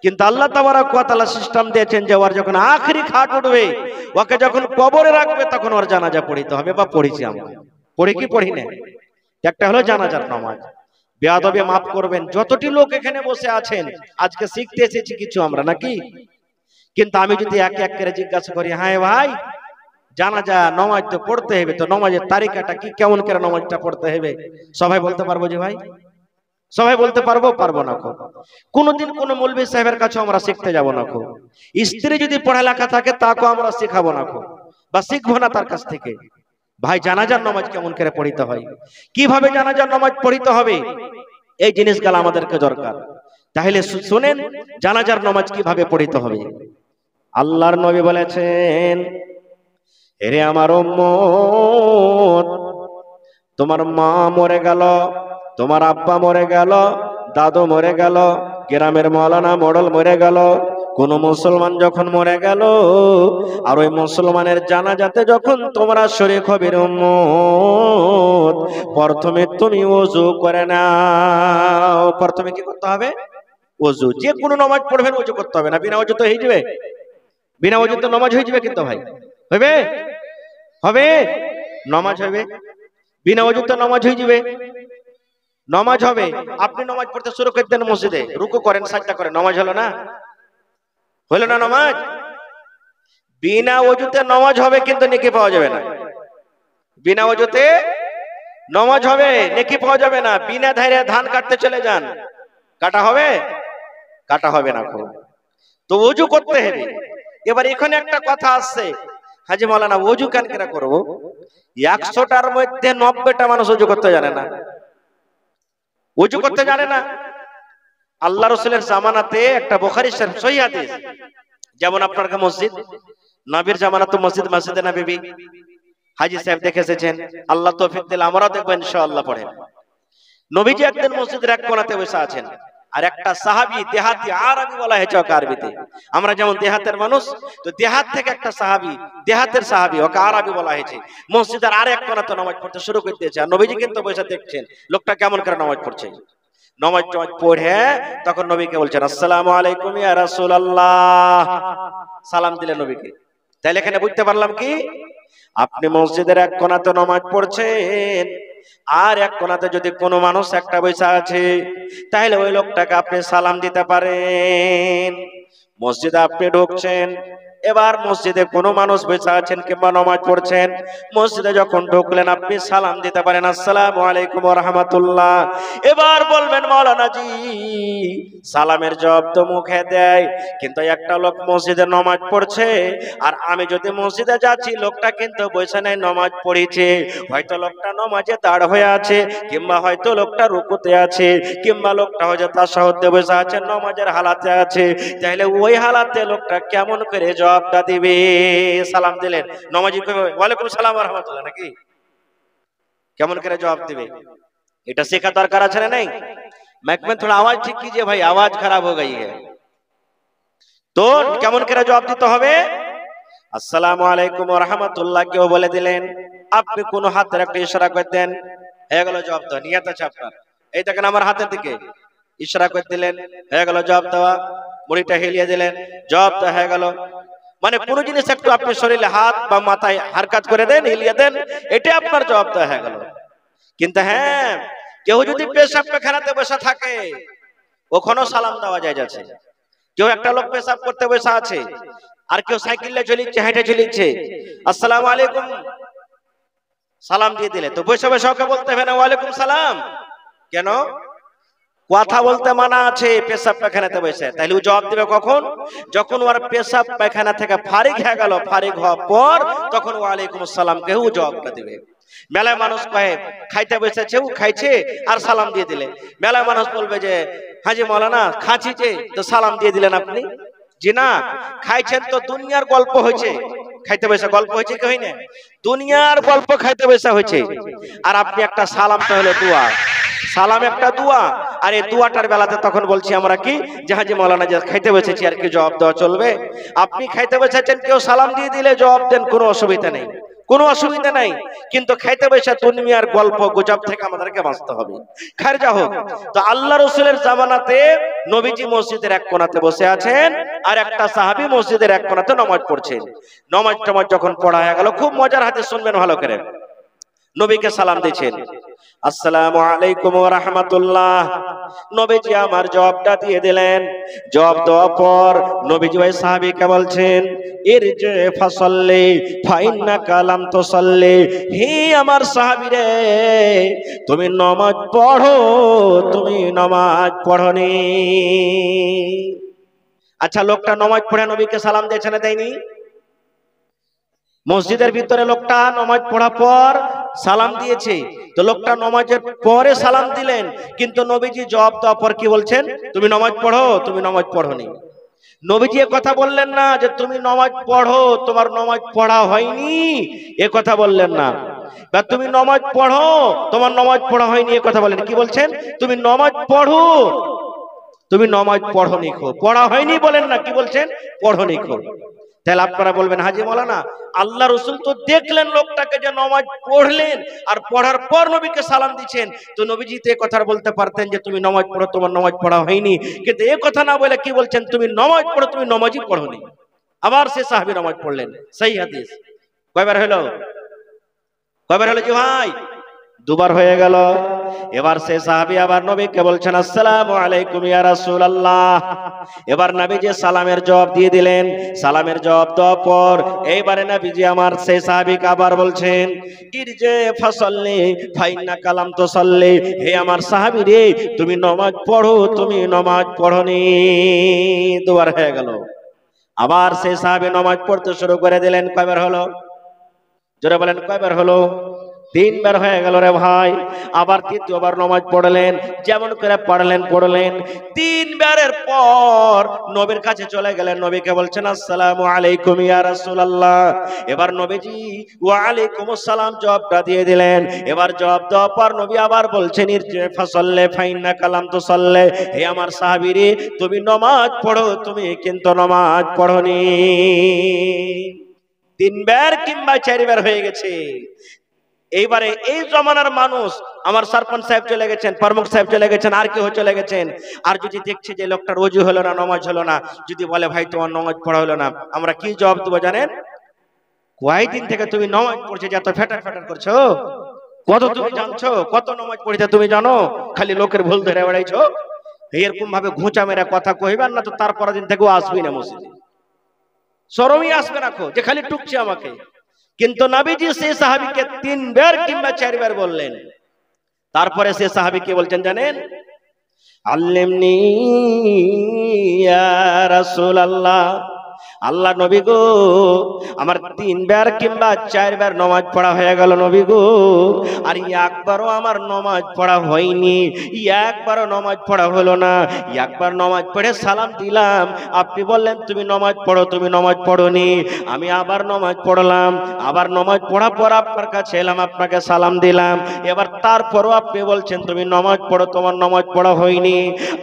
কিন্তু আল্লাহ তাবারাক ওয়া তাআলা সিস্টেম দিয়েছেন যে ওর যখন আখেরি খাট উঠবে, ওকে যখন কবরে রাখবে, তখন ওর জানাজা পড়িতে হবে। বা পড়িছি আমরা, পড়ি কি পড়ি না? একটা হলো জানাজার নামাজ। বেয়াদবি মাফ করবেন, যতটি লোক এখানে বসে আছেন আজকে শিখতে এসেছি কিছু আমরা নাকি? কিন্তু আমি যদি এক এক করে জিজ্ঞাসা করি, হ্যাঁ ভাই জানাজা নামাজ তো পড়তে হবে, তো নামাজের তারিকাটা কি, কেমন করে নামাজটা পড়তে হবে, সবাই বলতে পারবো? যে ভাই সবাই বলতে পারবো? পারবো না। কোনদিন কোন মৌলভী সাহেবের কাছে আমরা শিখতে যাব না। স্ত্রী যদি পড়ালেখা থাকে তাকে আমরা শেখাবো না, বা শিখবো না তার কাছ থেকে। ভাই জানাজার নামাজ কেমন করে পড়িতে হয়, কিভাবে জানাজার নামাজ পড়িতে হবে, এই জিনিসগুলো আমাদেরকে দরকার। তাহলে শুনেন জানাজার নামাজ কিভাবে পড়িতে হবে। আল্লাহর নবী বলেছেন, এরে আমার উম্মত, তোমার মা মরে গেল, তোমার আব্বা মরে গেল, দাদু মরে গেল, গ্রামের মাওলানা মডল মরে গেল, কোন মুসলমান যখন মরে গেল, আর ওই মুসলমানের জানাজাতে যখন তোমরা শরীক হবে উম্মত, প্রথমে তুমি ওযু করে নাও। প্রথমে কি করতে হবে? ওযু। যে কোনো নামাজ পড়বেন ওযু করতে হবে না, বিনা ওযু তো হয়ে যাবে, বিনা ওযু তো নামাজ হয়ে যাবে, কিন্তু ভাই হবে হবে নামাজ হবে, বিনা ওযু তো নামাজ হয়ে যাবে, নামাজ হবে। আপনি নামাজ পড়তে শুরু করে দেন, মসজিদে রুকু করেন, সাজদা করেন, নামাজ হলো না? হলো না নামাজ? বিনা ওযুতে নামাজ হবে কিন্তু নেকি পাওয়া যাবে না। বিনা ওযুতে নামাজ হবে, নেকি পাওয়া যাবে না। বিনা ধারে ধান কাটতে চলে যান, কাটা হবে? কাটা হবে না। তো ওযু করতে হবে। এবার এখানে একটা কথা আসছে, হাজী মাওলানা ওযু কেন করে করব? 100টার মধ্যে 90টা মানুষ ওযু করতে জানে না, ওযু করতে জানে না। আল্লাহ রাসূলের জামানাতে একটা বুখারী শরীফ সহিহ হাদিস, যেমন আপনার মসজিদ নবীর জামানাতে মসজিদ মসজিদে নববী হাজী সাহেব দেখে এসেছেন, আল্লাহ তৌফিক দিলে আমরাও দেখব ইনশাআল্লাহ পড়েন। নবীজি একদিন মসজিদের এক কোণাতে বসে আছেন, আর একটা সাহাবী দেহাতি, আরবি বলা হয়েছে ওকে আরবিতে, আমরা যেমন দেহাতের মানুষ, তো দেহাত থেকে একটা সাহাবী, দেহাতের সাহাবী, ওকে আরবি বলা হয়েছে, মসজিদের আর এক কোণাতে নামাজ পড়তে শুরু করে দিয়েছে। আর নবীজি কিন্তু বসে দেখছেন লোকটা কেমন করে নামাজ পড়ছে। নামাজ পড়ে তখন নবীকে বলছেন, আসসালামু আলাইকুম ইয়া রাসূলুল্লাহ, সালাম দিলেন নবীকে। তাইলে এখানে বুঝতে পারলাম কি, আপনি মসজিদের এক কোণাতে নামাজ পড়ছেন, আর এক কোণাতে যদি কোনো মানুষ একটা বসে আছে, তাহলে ওই লোকটাকে আপনি সালাম দিতে পারেন। মসজিদে আপনি ঢুকছেন, এবার মসজিদে কোনো মানুষ বসে আছেন কিংবা নামাজ পড়ছেন, মসজিদে যখন ঢুকলেন আপনি সালাম দিতে পারেন, আসসালামু আলাইকুম ওয়া রাহমাতুল্লাহ। এবার বলবেন, মাওলানা জি সালামের জবাব তো মুখে দেয়, কিন্তু একটা লোক মসজিদে নামাজ পড়ছে, আর আমি যদি মসজিদে যাচ্ছি লোকটা কিন্তু বসে নাই, নামাজ পড়েছে, হয়তো লোকটা নামাজে দাঁড় হয়ে আছে, কিংবা হয়তো লোকটা রুকুতে আছে, কিংবা লোকটা হয়তো তাশাহুদে বসে আছে, নামাজের হালাতে আছে, তাহলে ওই হালাতে লোকটা কেমন করে জবাবটা দিবে? সালাম দিলেন, নামাজি কইবে ওয়ালাইকুম সালাম ওয়া রাহমাতুল্লাহ, নাকি কেমন করে জবাব দিবে? এটা শেখা দরকার আছে না নাই? माइक में थोड़ा आवाज ठीक कीजिए भाई, आवाज खराब हो गई है। तो কেমন করে জবাব দিতে হবে? আসসালামু আলাইকুম ওয়া রাহমাতুল্লাহ কেউ বলে দিলেন, আপনি কোন হাতের একটা ইশারা করে দেন, হয়ে গেল জবাব দেওয়া। নিয়ত আছে আপনার, এই দেখেন আমার হাতের দিকে ইশারা করে দিলেন, হয়ে গেল জবাব দেওয়া। মুড়িটা হিলিয়ে দিলেন, জবাব দেওয়া হয়ে গেল। মানে কোন জিনিস একটু আপনি শরীরে হাত বা মাথায় হারকাত করে দেন, হিলিয়ে দেন, এটা আপনার জবাব দেওয়া হয়ে গেল। কিন্তু হ্যাঁ, কেউ যদি পেশাব পায়খানাতে বসে থাকে, ওখানেও সালাম দেওয়া যায় যাচ্ছে। কেউ একটা লোক পেশাব করতে বসে আছে, আর কেউ সাইকেলে চলিচ্ছে, হেঁটে চলিচ্ছে, আসসালামু আলাইকুম সালাম দিয়ে দিলে, তো বসে বসে ওকে বলতে হবে না ওয়ালাইকুম সালাম? কেন? কথা বলতে মানা আছে পেশাব পায়খানাতে বসে। তাইলে ও জবাব দিবে কখন? যখন ওর পেশাব পায়খানা থেকে ফারিগ হয়ে গেল, ফারিগ হওয়ার পর তখন ওয়ালাইকুম আসসালাম কেউ জবাবটা দিবে। মেলায় মানুষ কয়ে খাইতে বসেছে, ও খাইছে আর সালাম দিয়ে দিলে, মেলায় মানুষ বলবে যে হাজী মাওলানা খাচ্ছি, তো সালাম দিয়ে দিলেন আপনি? জি না, খাইছেন তো দুনিয়ার গল্প হয়েছে, খাইতে বসে গল্প হয়েছে কি হয়নি? দুনিয়ার গল্প খাইতে বসে হয়েছে, আর আপনি একটা সালামটা হলো দোয়া, সালাম একটা দোয়া, আর এই দোয়াটার বেলাতে তখন বলছি আমরা কি, যে হাজী মাওলানা যে খাইতে বসেছি আর কি জবাব দেওয়া চলবে? আপনি খাইতে বসেছেন, কেউ সালাম দিয়ে দিলে জবাব দেন, কোনো অসুবিধা নেই, কোনো অসুবিধা নাই। কিন্তু খাইতে বসে দুনিয়ার গল্প গুজব থেকে আমাদেরকে বাঁচতে হবে। খার যা হোক, তো আল্লাহ রাসূলের জামানাতে নবীজি মসজিদের এক কোণাতে বসে আছেন, আর একটা সাহাবী মসজিদের এক কোণাতে নামাজ পড়ছেন। নামাজ যখন পড়া হয়ে গেল, খুব মজার হাতে শুনবেন ভালো করে, নবীকে সালাম দিয়েছেন, আসসালামু আলাইকুম ওয়া রাহমাতুল্লাহ। নবীজি আমার জবাবটা দিয়ে দিলেন। জবাব দেওয়ার পর নবীজি ওই সাহাবীকে বলছেন, ইরজি ফাসাল্লি ফাইন্নাকা লাম তুসাল্লি, হে আমার সাহাবী রে, তুমি নামাজ পড়ো, তুমি নামাজ পড়নি। আচ্ছা, লোকটা নামাজ পড়ে নবীকে সালাম দিয়েছে না দেয়নি? মসজিদের ভিতরে লোকটা নামাজ পড়ার পর সালাম দিয়েছে, তো লোকটা নামাজের পরে সালাম দিলেন, কিন্তু নবীজি জবাব দেওয়ার পর কি বলছেন? তুমি নামাজ পড়ো, তুমি নামাজ পড়োনি। নবীজি এ কথা বললেন না যে তুমি নামাজ পড়ো, তোমার নামাজ পড়া হয়নি, এ কথা বললেন না। বা তুমি নামাজ পড়ো, তোমার নামাজ পড়া হয়নি, এ কথা বলেন। কি বলছেন? তুমি নামাজ পড়ো, তুমি নামাজ পড়োনি, পড়া হয়নি বলেন না, কি বলছেন? পড়োনি। তাহলে আপনারা বলবেন হাজী মাওলানা, আল্লাহ রসুল তো দেখলেন লোকটাকে যে নামাজ পড়লেন আর পড়ার পর নবীকে সালাম দিচ্ছেন, তো নবীজি তো এই কথা বলতে পারতেন যে তুমি নামাজ পড়ো, তোমার নামাজ পড়া হয়নি, কিন্তু এই কথা না বলে কি বলছেন? তুমি নামাজ পড়ো, তুমি নামাজই পড়োনি। আবার সে সাহাবী নামাজ পড়লেন। সেই হাদিস কয়বার হলো? কয়বার হলো জি ভাই? দুবার হয়ে গেল। এবার সে সাহাবী আবার নবীকে বলছেন আসসালামু আলাইকুম ইয়া রাসূলুল্লাহ। এবার নবীজি সালামের জবাব দিয়ে দিলেন। সালামের জবাব দেওয়ার পর এইবারে নবীজি আমার সেই সাহাবীকে আবার বলছেন ইরজে ফাসাল্লি ফাইন্না কালাম তুসাল্লি, হে আমার সাহাবী রে, তুমি নামাজ পড়ো, তুমি নামাজ পড়োনি। দুবার হয়ে গেল। আবার সেই সাহাবী নামাজ পড়তে শুরু করে দিলেন। কয়বার হলো? জোরে বলেন কয়বার হলো? তিনবার হয়ে গেল রে ভাই। আবার তৃতীয়বার নামাজ পড়লেন, যেমন করে পড়লেন। তিনবারের পর নবীর কাছে চলে গেলেন, নবীকে বলছেন আসসালামু আলাইকুম ইয়া রাসূলুল্লাহ। এবার নবীজি ওয়া আলাইকুম আসসালাম জবাবটা দিয়ে দিলেন। এবার জবাব দেওয়ার পর নবী আবার বলছেন ইরজি ফাসাল্লি ফাইন্না কালাম তুসাল্লি, হে আমার সাহাবী রে, তুমি নামাজ পড়ো, তুমি কিন্তু নামাজ পড়োনি। তিনবার কিংবা চারবার হয়ে গেছে। এইবারে এই জমানার মানুষ, আমার সরপঞ্চ সাহেব চলে গেছেন, প্রমুখ সাহেব চলে গেছেন, আর কেউ চলে গেছেন, আর যদি দেখছে যে লোকটার ওযু হলো না, নামাজ হলো না, যদি বলে ভাই তোমার নামাজ পড়া হলো না, আমরা কি জবাব দেবো জানেন? কয়দিন থেকে তুমি নামাজ পড়ছে যে এত ফেটার ফেটার করছো? কত তুমি জানছো? কত নামাজ পড়িতে তুমি জানো? খালি লোকের ভুল ধরে বেড়াইছো। এরকম ভাবে ঘুঁচা মেরা কথা কইবেন না, তো তারপরের দিন থেকেও আসবি না মসজিদে, শরমই আসবে না যে খালি টুকছে আমাকে। কিন্তু নবীজি সেই সাহাবীকে তিনবার কিংবা চারবার বললেন। তারপরে সে সাহাবী কি বলছেন জানেন? আল্লিমনি ইয়া রাসূলুল্লাহ, আল্লাহ নবী গো, আমার তিনবার কিংবা চারবার নামাজ পড়া হয়ে গেল নবী গো, আর একবারও আমার নামাজ পড়া হয়নি, একবারও নামাজ পড়া হলো না। একবার নামাজ পড়ে সালাম দিলাম, আপনি বললেন তুমি নামাজ পড়ো, তুমি নামাজ পড়োনি। আমি আবার নামাজ পড়লাম, আবার নামাজ পড়ার পর আপনার কাছে এলাম, আপনাকে সালাম দিলাম। এবার তারপরও আপনি বলছেন তুমি নামাজ পড়ো, তোমার নামাজ পড়া হয়নি।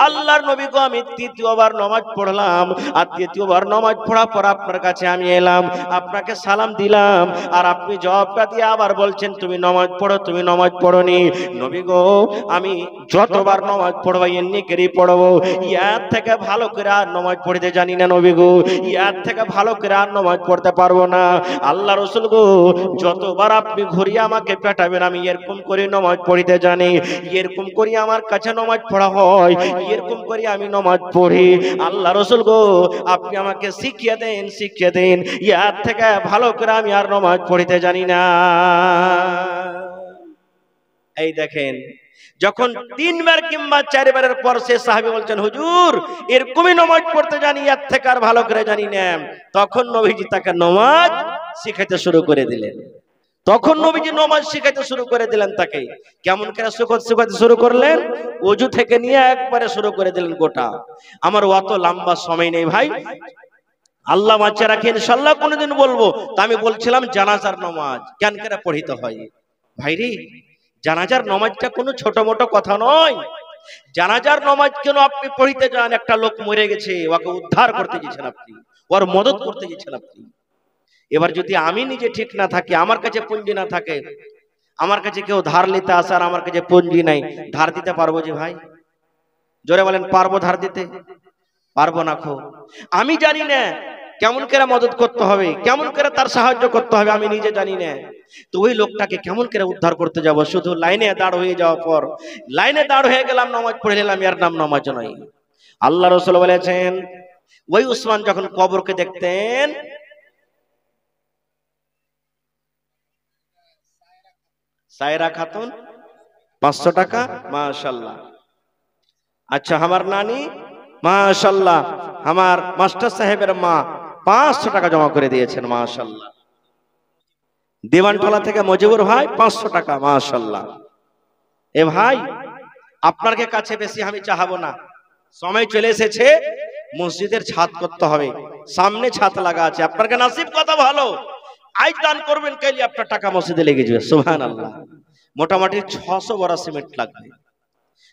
আল্লাহর নবী গো, আমি তৃতীয়বার নামাজ পড়লাম, আর তৃতীয়বার নামাজ পড়ার পর আপনার কাছে আমি এলাম, আপনাকে সালাম দিলাম, আর আপনি জবাবটা দিয়ে আবার বলছেন তুমি নামাজ পড়ো, তুমি নামাজ পড়োনি। নবী গো, আমি যতবার নামাজ পড়বো এমনি করেই পড়বো, ইয়ার থেকে ভালো করে আর নামাজ পড়তে জানি না নবী গো, ইয়ার থেকে ভালো করে আর নামাজ পড়তে পারবো না। আল্লাহ রাসূল গো, যতবার আপনি ঘুরিয়ে আমাকে পেটাবেন, আমি এরকম করে নামাজ পড়তে জানি, এরকম করে আমার কাছে নামাজ পড়া হয়, এরকম করে আমি নামাজ পড়ি। আল্লাহ রাসূল গো, আপনি আমাকে শিখিয়ে দেন, শিখিয়ে দেন, ইয়ার থেকে ভালো করে আমি আর নামাজ পড়তে জানি না। এই দেখেন, যখন তিনবার কিংবা চারবারের পর সে সাহাবী বলছেন হুজুর এরকমই নামাজ পড়তে জানি, এর থেকে আর ভালো করে জানি না, তখন নবীজি তাকে নামাজ শিখাইতে শুরু করে দিলেন। তখন নবীজি নামাজ শিখাইতে শুরু করে দিলেন তাকে। কেমন করে শিখাইতে শুরু করলেন? ওযু থেকে নিয়ে একবারে শুরু করে দিলেন গোটা। আমার অত লম্বা সময় নেই ভাই, আল্লাহ বাঁচিয়ে রাখে, ইনশাআল্লাহ কোনদিন বলবো। তা আমি বলছিলাম জানাজার নামাজ কেন করে পড়িতে হয়। ভাইরে, জানাজার নামাজটা কোনো ছোট মোটো কথা নয়। জানাজার নামাজ কেন আপনি পড়িতে যান? একটা লোক মরে গেছে, ওকে উদ্ধার করতে গেছেন আপনি, ওর মদত করতে গেছেন আপনি। এবার যদি আমি নিজে ঠিক না থাকি, আমার কাছে পুঁজি না থাকে, আমার কাছে কেউ ধার নিতে আসে আর আমার কাছে পুঁজি নাই, ধার দিতে পারবো যে ভাই? জোরে বলেন পারবো ধার দিতে? পারবো না। আমি জানি না কেমন করে মদত করতে হবে, কেমন করে তার সাহায্য করতে হবে, আমি নিজে জানি না। তো ওই লোকটাকে কেমন করে উদ্ধার করতে যাব? শুধু লাইনে দাঁড় হয়ে যাওয়ার পর, লাইনে দাঁড় হয়ে গেলাম, নামাজ পড়ে নিলাম, এর নাম নামাজ নয়। আল্লাহ রাসূল বলেছেন, ওই উসমান যখন কবরকে দেখতেন, সায়রা খাতুন 500 টাকা, মাশাআল্লাহ। আচ্ছা, আমার নানি মাশাআল্লাহ, আমার মাস্টার সাহেবের মা 500 টাকা জমা করে দিয়েছেন, মাশাআল্লাহ। দেওয়ানটলা থেকে মজিবুর ভাই 500 টাকা, মাশাআল্লাহ। এ ভাই আপনার কাছে বেশি আমি চাহাবো না, সময় চলে এসেছে মসজিদের ছাদ করতে হবে, সামনে ছাদ লাগা আছে, আপনার নসিব কত ভালো, আজ দান করবেন, কাইলে আপনার টাকা মসজিদে লেগে যাবে, সুবহানাল্লাহ। মোটামুটি 600 বড় সিমেন্ট লাগবে।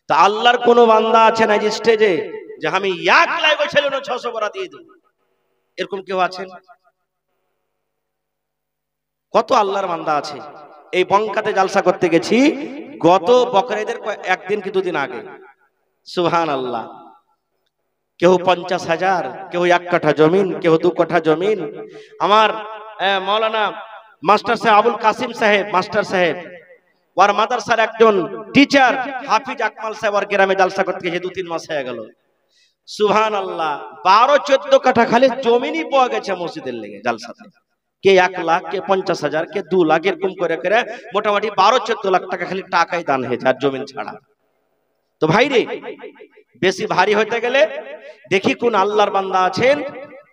তা আল্লাহর কোন বান্দা আছে না যে স্টেজে যে আমি 1 লাখ বছর 600 বড় দিয়ে দেব, এরকম কেউ আছেন? কত আল্লাহর বান্দা আছে। এই বঙ্কাতে জালসা করতে গেছি গত বকরা ঈদের একদিন কি দুদিন আগে, সুবহানাল্লাহ। কেউ 50,000, কেউ 1 কাঠা জমিন, কেউ 2 কাঠা জমিন। আমার মাওলানা মাস্টার সাহেব আবুল কাসিম সাহেব, মাস্টার সাহেব ওর মাদ্রাসার একজন টিচার হাফিজ আকমাল সাহেব ওর গ্রামে জালসা করতে গেছে, 2-3 মাস হয়ে গেল, সুবহানাল্লাহ। 12-14 কাঠা খালি জমিনই পাওয়া গেছে মসজিদের লেগে জালসাতে। কে 1 লাখ, কে 50,000, কে 2 লাখ, এরকম করে করে মোটামুটি 12-14 লাখ টাকা খালি টাকাই দান হয়েছে, আর জমিন ছাড়া। তো ভাই রে, বেশি ভারী হইতে গেলে দেখি কোন আল্লাহর বান্দা আছেন,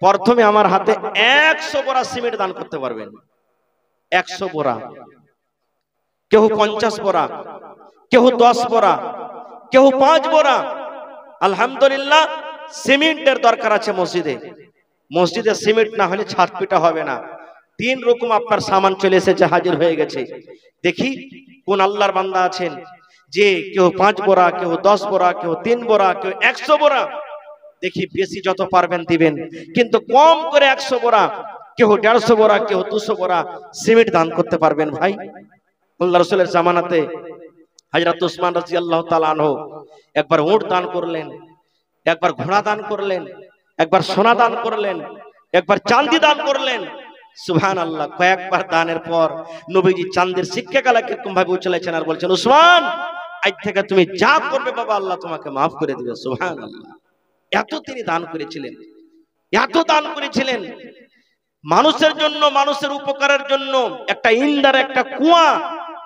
প্রথমে আমার হাতে 100 বড়া সিমেন্ট দান করতে পারবেন। 100 বড়া, কেউ 50 বড়া, কেউ 10 বড়া, কেউ 5 বড়া। আলহামদুলিল্লাহ, সিমেন্টের দরকার আছে মসজিদে। মসজিদে সিমেন্ট না হলে ছাদ পিটা হবে না। 3 রকম আপনার সামান চলে এসেছে, হাজির হয়ে গেছে। দেখি কোন আল্লাহর বান্দা আছেন যে কেউ 5 বড়া, কেউ 10 বড়া, কেউ 3 বড়া, কেউ 100 বড়া। দেখি বেশি যত পারবেন দিবেন, কিন্তু কম করে 100 বড়া, কেউ 150 বড়া, কেউ 200 বড়া সিমেন্ট দান করতে পারবেন। ভাই, আল্লাহ রাসূলের জামানাতে হযরত উসমান রাদিয়াল্লাহু তাআলা আনহু একবার উট দান করলেন, একবার ঘোড়া দান করলেন, একবার সোনা দান করলেন, একবার চাঁদি দান করলেন, সুবহানাল্লাহ। কয়েকবার দানের পর নবীজি চাঁদের শিক্ষাকালাকে এরকম ভাবে উচলেছেন আর বলছেন, উসমান, আজ থেকে তুমি যা করবে বাবা, আল্লাহ তোমাকে মাফ করে দিবে, সুবহানাল্লাহ। এত তিনি দান করেছিলেন, এত দান করেছিলেন। মানুষের জন্য, মানুষের উপকারের জন্য একটা ইন্দার, একটা কুয়া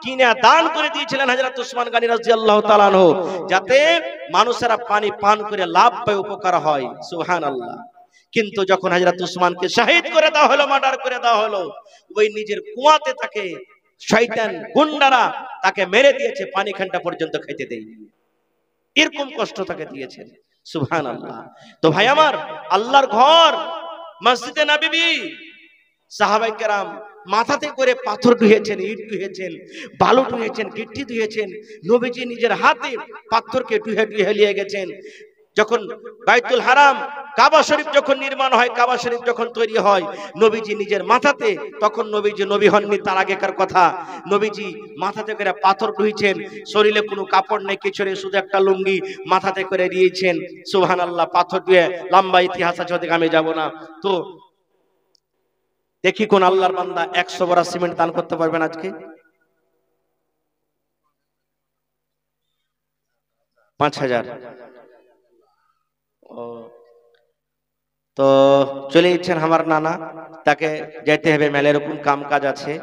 কিনে দান করে দিয়েছিলেন হযরত উসমান গনি রাদিয়াল্লাহু তাআলা আনহু, যাতে মানুষেরা পানি পান করে লাভ পায়, উপকার হয়, সুবহানাল্লাহ। কিন্তু যখন হযরত উসমানকে শহীদ করে দেওয়া হলো, মার্ডার করে দেওয়া হলো, ওই নিজের কুয়াতে তাকে শয়তান গুন্ডারা তাকে মেরে দিয়েছে, পানি খান্ডা পর্যন্ত খেতে দেয়নি, এরকম কষ্ট তাকে দিয়েছেন, সুবহানাল্লাহ। তো ভাই আমার, আল্লাহর ঘর মসজিদে নববী, সাহাবায়ে কেরাম মাথাতে করে পাথর ধুয়েছেন, ইট ধুয়েছেন, বালু ধুয়েছেন, গিট্টি ধুয়েছেন। নবীজি নিজের হাতে পাথরকে ধুয়ে ধুয়ে নিয়ে গেছেন। যখন বাইতুল হারাম কাবা শরীফ যখন নির্মাণ হয়, কাবা শরীফ যখন তৈরি হয়, নবীজি নিজের মাথাতে, তখন নবীজি নবী হননি, তার আগেকার কথা, নবীজি মাথাতে করে পাথর ধুইছেন, শরীরে কোনো কাপড় নেই, কিছু নেই, শুধু একটা লুঙ্গি মাথাতে করে দিয়েছেন, সুবহানাল্লাহ। পাথর ধুয়ে লম্বা ইতিহাস আছে, ওদিকে আমি যাব না। তো দেখি কোন আল্লাহর বান্দা 100 বড়া সিমেন্ট দান করতে পারবেন আজকে? 5,000। ও, তো চলে যাচ্ছেন আমার নানা, তাকে যেতে হবে মেলে, এরকম কাম কাজ আছে।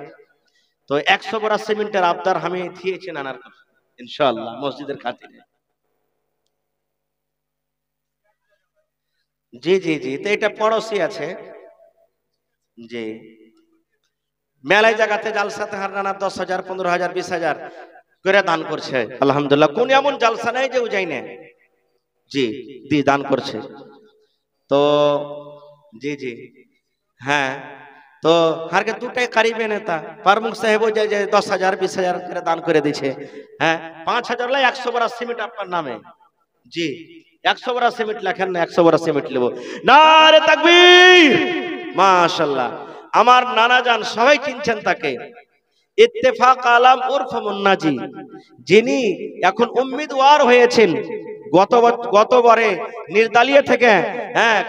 তো 100 বড়া সিমেন্টের আবদার আমি দিয়েছি নানার কাছে, ইনশাআল্লাহ, মসজিদের খাতিরে। জি জি জি, তো এটা পড়োশি আছে, জি। মেলায় জায়গাতে জালসাতে হার নানা 10,000, 15,000, 20,000 করে দান করছে, আলহামদুলিল্লাহ। কোন এমন জালসা নাই যে ও যাই না, জি, দি দান করছে। তো জি জি, হ্যাঁ। তো হারকে দুটাই কারিবে নেতা পারমুখ সাহেব যে 10,000, 20,000 করে দান করে দিছে। হ্যাঁ, 5,000 লাই 100 বড়া সিমেন্ট আপনার নামে, জি। 100 বড়া সিমেন্ট লেখেন না, 100 বড়া সিমেন্ট নেব। নারে তাকবীর, মাশাআল্লাহ। আমার নানা জান সবাই চিনছেন তাকে, ইত্তেফাক আলম উরফ মুন্নাজি, যিনি এখন উম্মিদওয়ার হয়েছেন। গতবারে নির্দালিয়া থেকে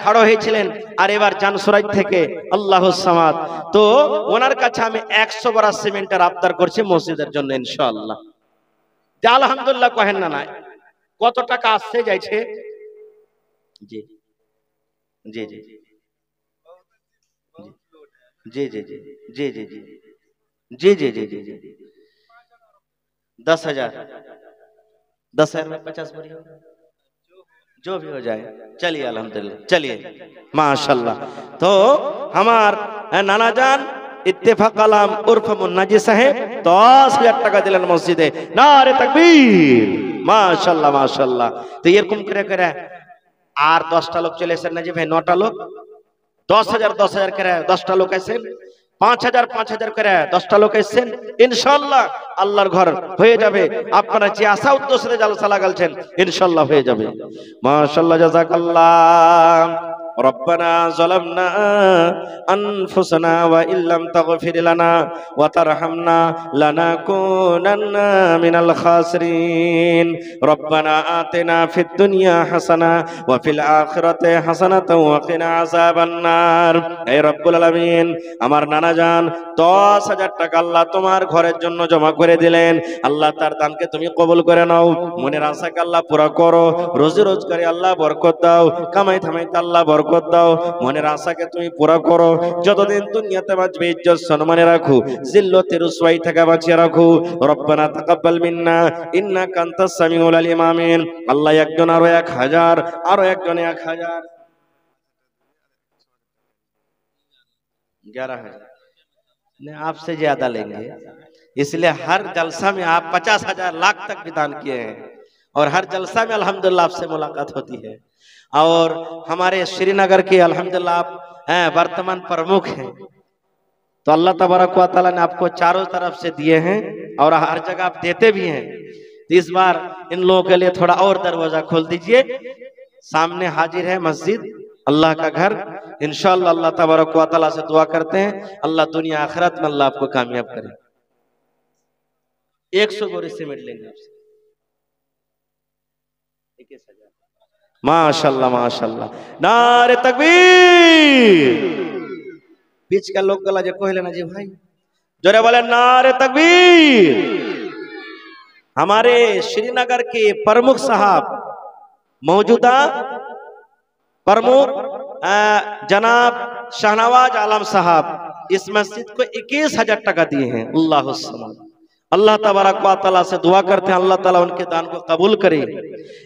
খাড়ো হয়েছিলেন, আর এবার জানসুরাই থেকে, আল্লাহুস সামাদ। তো ওনার কাছে আমি 100 বড়া সিমেন্টের আবদার করছি মসজিদের জন্য, ইনশাআল্লাহ। যে আলহামদুলিল্লাহ কহেন না, না কত টাকা আসছে যাইছে? জি জি জি জি জি জি জি জি জি जी जी जी जी जी 10,000, 10,000 में 50 बोरी होगा, जो भी हो जाए। चलिए अल्हम्दुलिल्लाह, चलिए माशाल्लाह। तो हमार नाना जान ইত্তেফাক আলম উর্ফ মুন্নাজি সাহেব 10,000 টাকা দিলেন মসজিদে। নারে তাকবীর, মাশাআল্লাহ মাশাআল্লাহ। তো এরকম করে করে আর 10টা লোক চলে এসেছেন নাজি ভাই, 9টা লোক 10,000 করে 10টা লোক এসেছেন, 5,000 করে 10টা লোক এসেছেন। ইনশাআল্লাহ আল্লাহর ঘর হয়ে যাবে। আপনারা যে আশা উদ্দেশ্যে জালসা লাগালছেন ইনশাআল্লাহ হয়ে যাবে। মাশাআল্লাহ, জাযাকাল্লাহ। ربنا ظلمنا أنفسنا وإن لم تغفر لنا وترحمنا لنكونن من الخاسرين ربنا آتنا في الدنيا حسنة وفي الآخرة حسنة وقنا عذاب النار। এই রব্বুল আলামিন, আমার নানা জান 10,000 টাকা আল্লাহ তোমার ঘরের জন্য জমা করে দিলেন। আল্লাহ তার দানকে তুমি কবুল করে নাও, মনের আশাকে আল্লাহ পুরা করো, রোজি রোজগারে আল্লাহ বরকত দাও, কামাই থামাইতে আল্লাহ বরকত দাও, মনের আশাকে তুমি পুরা করো। যতদিন দুনিয়াতে বাঁচবে ইজ্জত সম্মানে রাখো, জিল্লতে রুসওয়াই থেকে বাঁচিয়ে রাখো। রব্বানা তাকাব্বাল মিন্না ইন্নাকা আনতাস সামিউল আলিম। আমিন। আল্লাহ একজন আরো 1,000, আরো একজনে 1,000, 11,000 ने आपसे ज्यादा लेंगे, इसलिए हर जलसा में आप 50,000 लाख तक भी दान किए हैं और हर जलसा में अल्हम्दुलिल्लाह आपसे मुलाकात होती है। और हमारे श्रीनगर के अल्हम्दुलिल्लाह आप वर्तमान प्रमुख हैं, तो अल्लाह तबारक व तआला ने आपको चारों तरफ से दिए हैं और हर जगह आप देते भी हैं। तो इस बार इन लोगों के लिए थोड़ा और दरवाजा खोल दीजिए। सामने हाजिर है मस्जिद, अल्लाह का घर। इंशाअल्लाह अल्लाह तबारक व तआला से दुआ करते हैं अल्लाह दुनिया आखिरत में अल्लाह आपको कामयाब करे। 100 बोरी सीमेंट लेंगे आपसे। माशाल्लाह माशाल्लाह, नारे तकबीर। बीच का लोग गला जो कहले ना जी भाई, जोरे बोले नारे तकबीर। हमारे श्रीनगर के प्रमुख साहब, मौजूदा प्रमुख जनाब शाहनवाज आलम साहब इस मस्जिद को 21,000 टका दिए हैं। अल्लाहु सम्माद। अल्लाह तबारक व तआला से दुआ करते हैं अल्लाह ताला उनके दान को कबूल करे,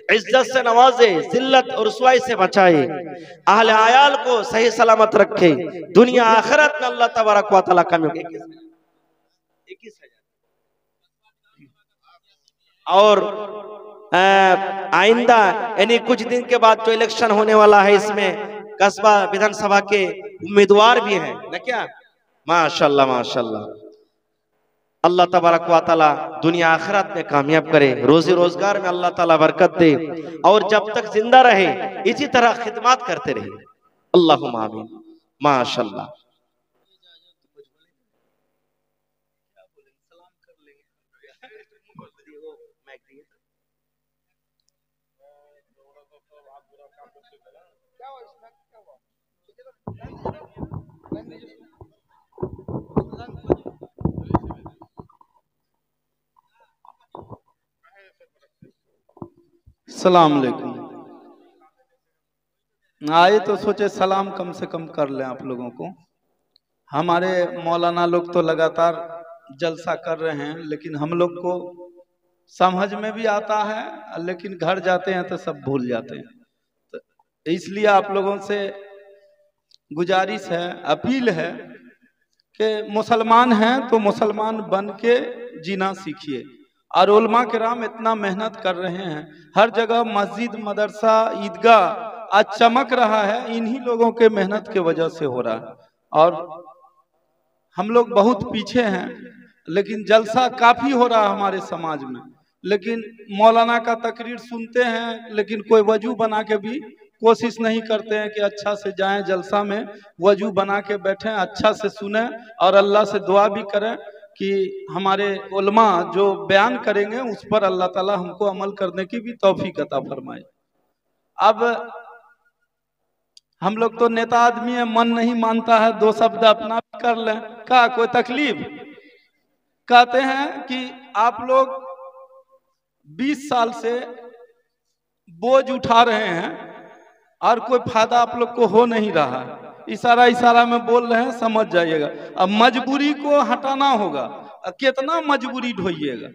इज्जत से नवाजे, जिल्लत और रुसवाई से बचाए, अहले आयाल को सही सलामत रखे, दुनिया आखिरत में अल्लाह तबारक व तआला कामयाब। 21,000 और आइंदा यानी कुछ दिन के बाद जो इलेक्शन होने वाला है, इसमें कस्बा विधानसभा के उम्मीदवार भी हैं ना क्या? माशाल्लाह माशाल्लाह। अल्लाह तबारक व तआला दुनिया आखिरत में कामयाब करे, रोजी रोजगार में अल्लाह ताला बरकत दे और जब तक जिंदा रहे इसी तरह खिदमत करते रहे। अल्लाहुम्मा आमीन। माशाल्लाह। सलाम अलैकुम। आए तो सोचे सलाम कम से कम कर लें आप लोगों को। हमारे मौलाना लोग तो लगातार जलसा कर रहे हैं, लेकिन हम लोग को समझ में भी आता है, लेकिन घर जाते हैं तो सब भूल जाते हैं। तो इसलिए आप लोगों से गुजारिश है, अपील है कि मुसलमान हैं तो मुसलमान बन के जीना सीखिए। और उलमा किराम इतना मेहनत कर रहे हैं, हर जगह मस्जिद, मदरसा, ईदगाह आज चमक रहा है, इन्हीं लोगों के मेहनत के वजह से हो रहा है। और हम लोग बहुत पीछे हैं, लेकिन जलसा काफी हो रहा है हमारे समाज में। लेकिन मौलाना का तकरीर सुनते हैं, लेकिन कोई वजू बना के भी कोशिश नहीं करते हैं कि अच्छा से जाएं जलसा में, वजू बना के बैठें, अच्छा से सुने और अल्लाह से दुआ भी करें कि हमारे उलमा जो बयान करेंगे उस पर अल्लाह ताला हमको अमल करने की भी तौफीक अता फरमाए। अब हम लोग तो नेता आदमी है, मन नहीं मानता है, 2 शब्द अपना भी कर लें, क्या कोई तकलीफ? कहते हैं कि आप लोग 20 साल से बोझ उठा रहे हैं और कोई फायदा आप लोग को हो नहीं रहा है। इशारा इशारा में बोल रहे हैं, समझ जाइएगा। अब मजबूरी को हटाना होगा। कितना मजबूरी ढोइएगा?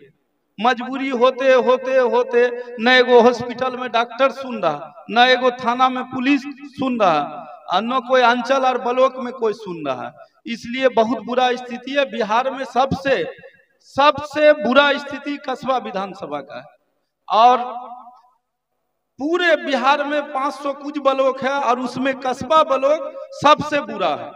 मजबूरी होते होते होते न एगो हॉस्पिटल में डॉक्टर सुन रहा, न एगो थाना में पुलिस सुन रहा, और न कोई अंचल और ब्लॉक में कोई सुन रहा है। इसलिए बहुत बुरा स्थिति है बिहार में। सबसे बुरा स्थिति कस्बा विधानसभा का है। और पूरे बिहार में 500 कुछ ब्लॉक है और उसमें कस्बा ब्लॉक सबसे बुरा है।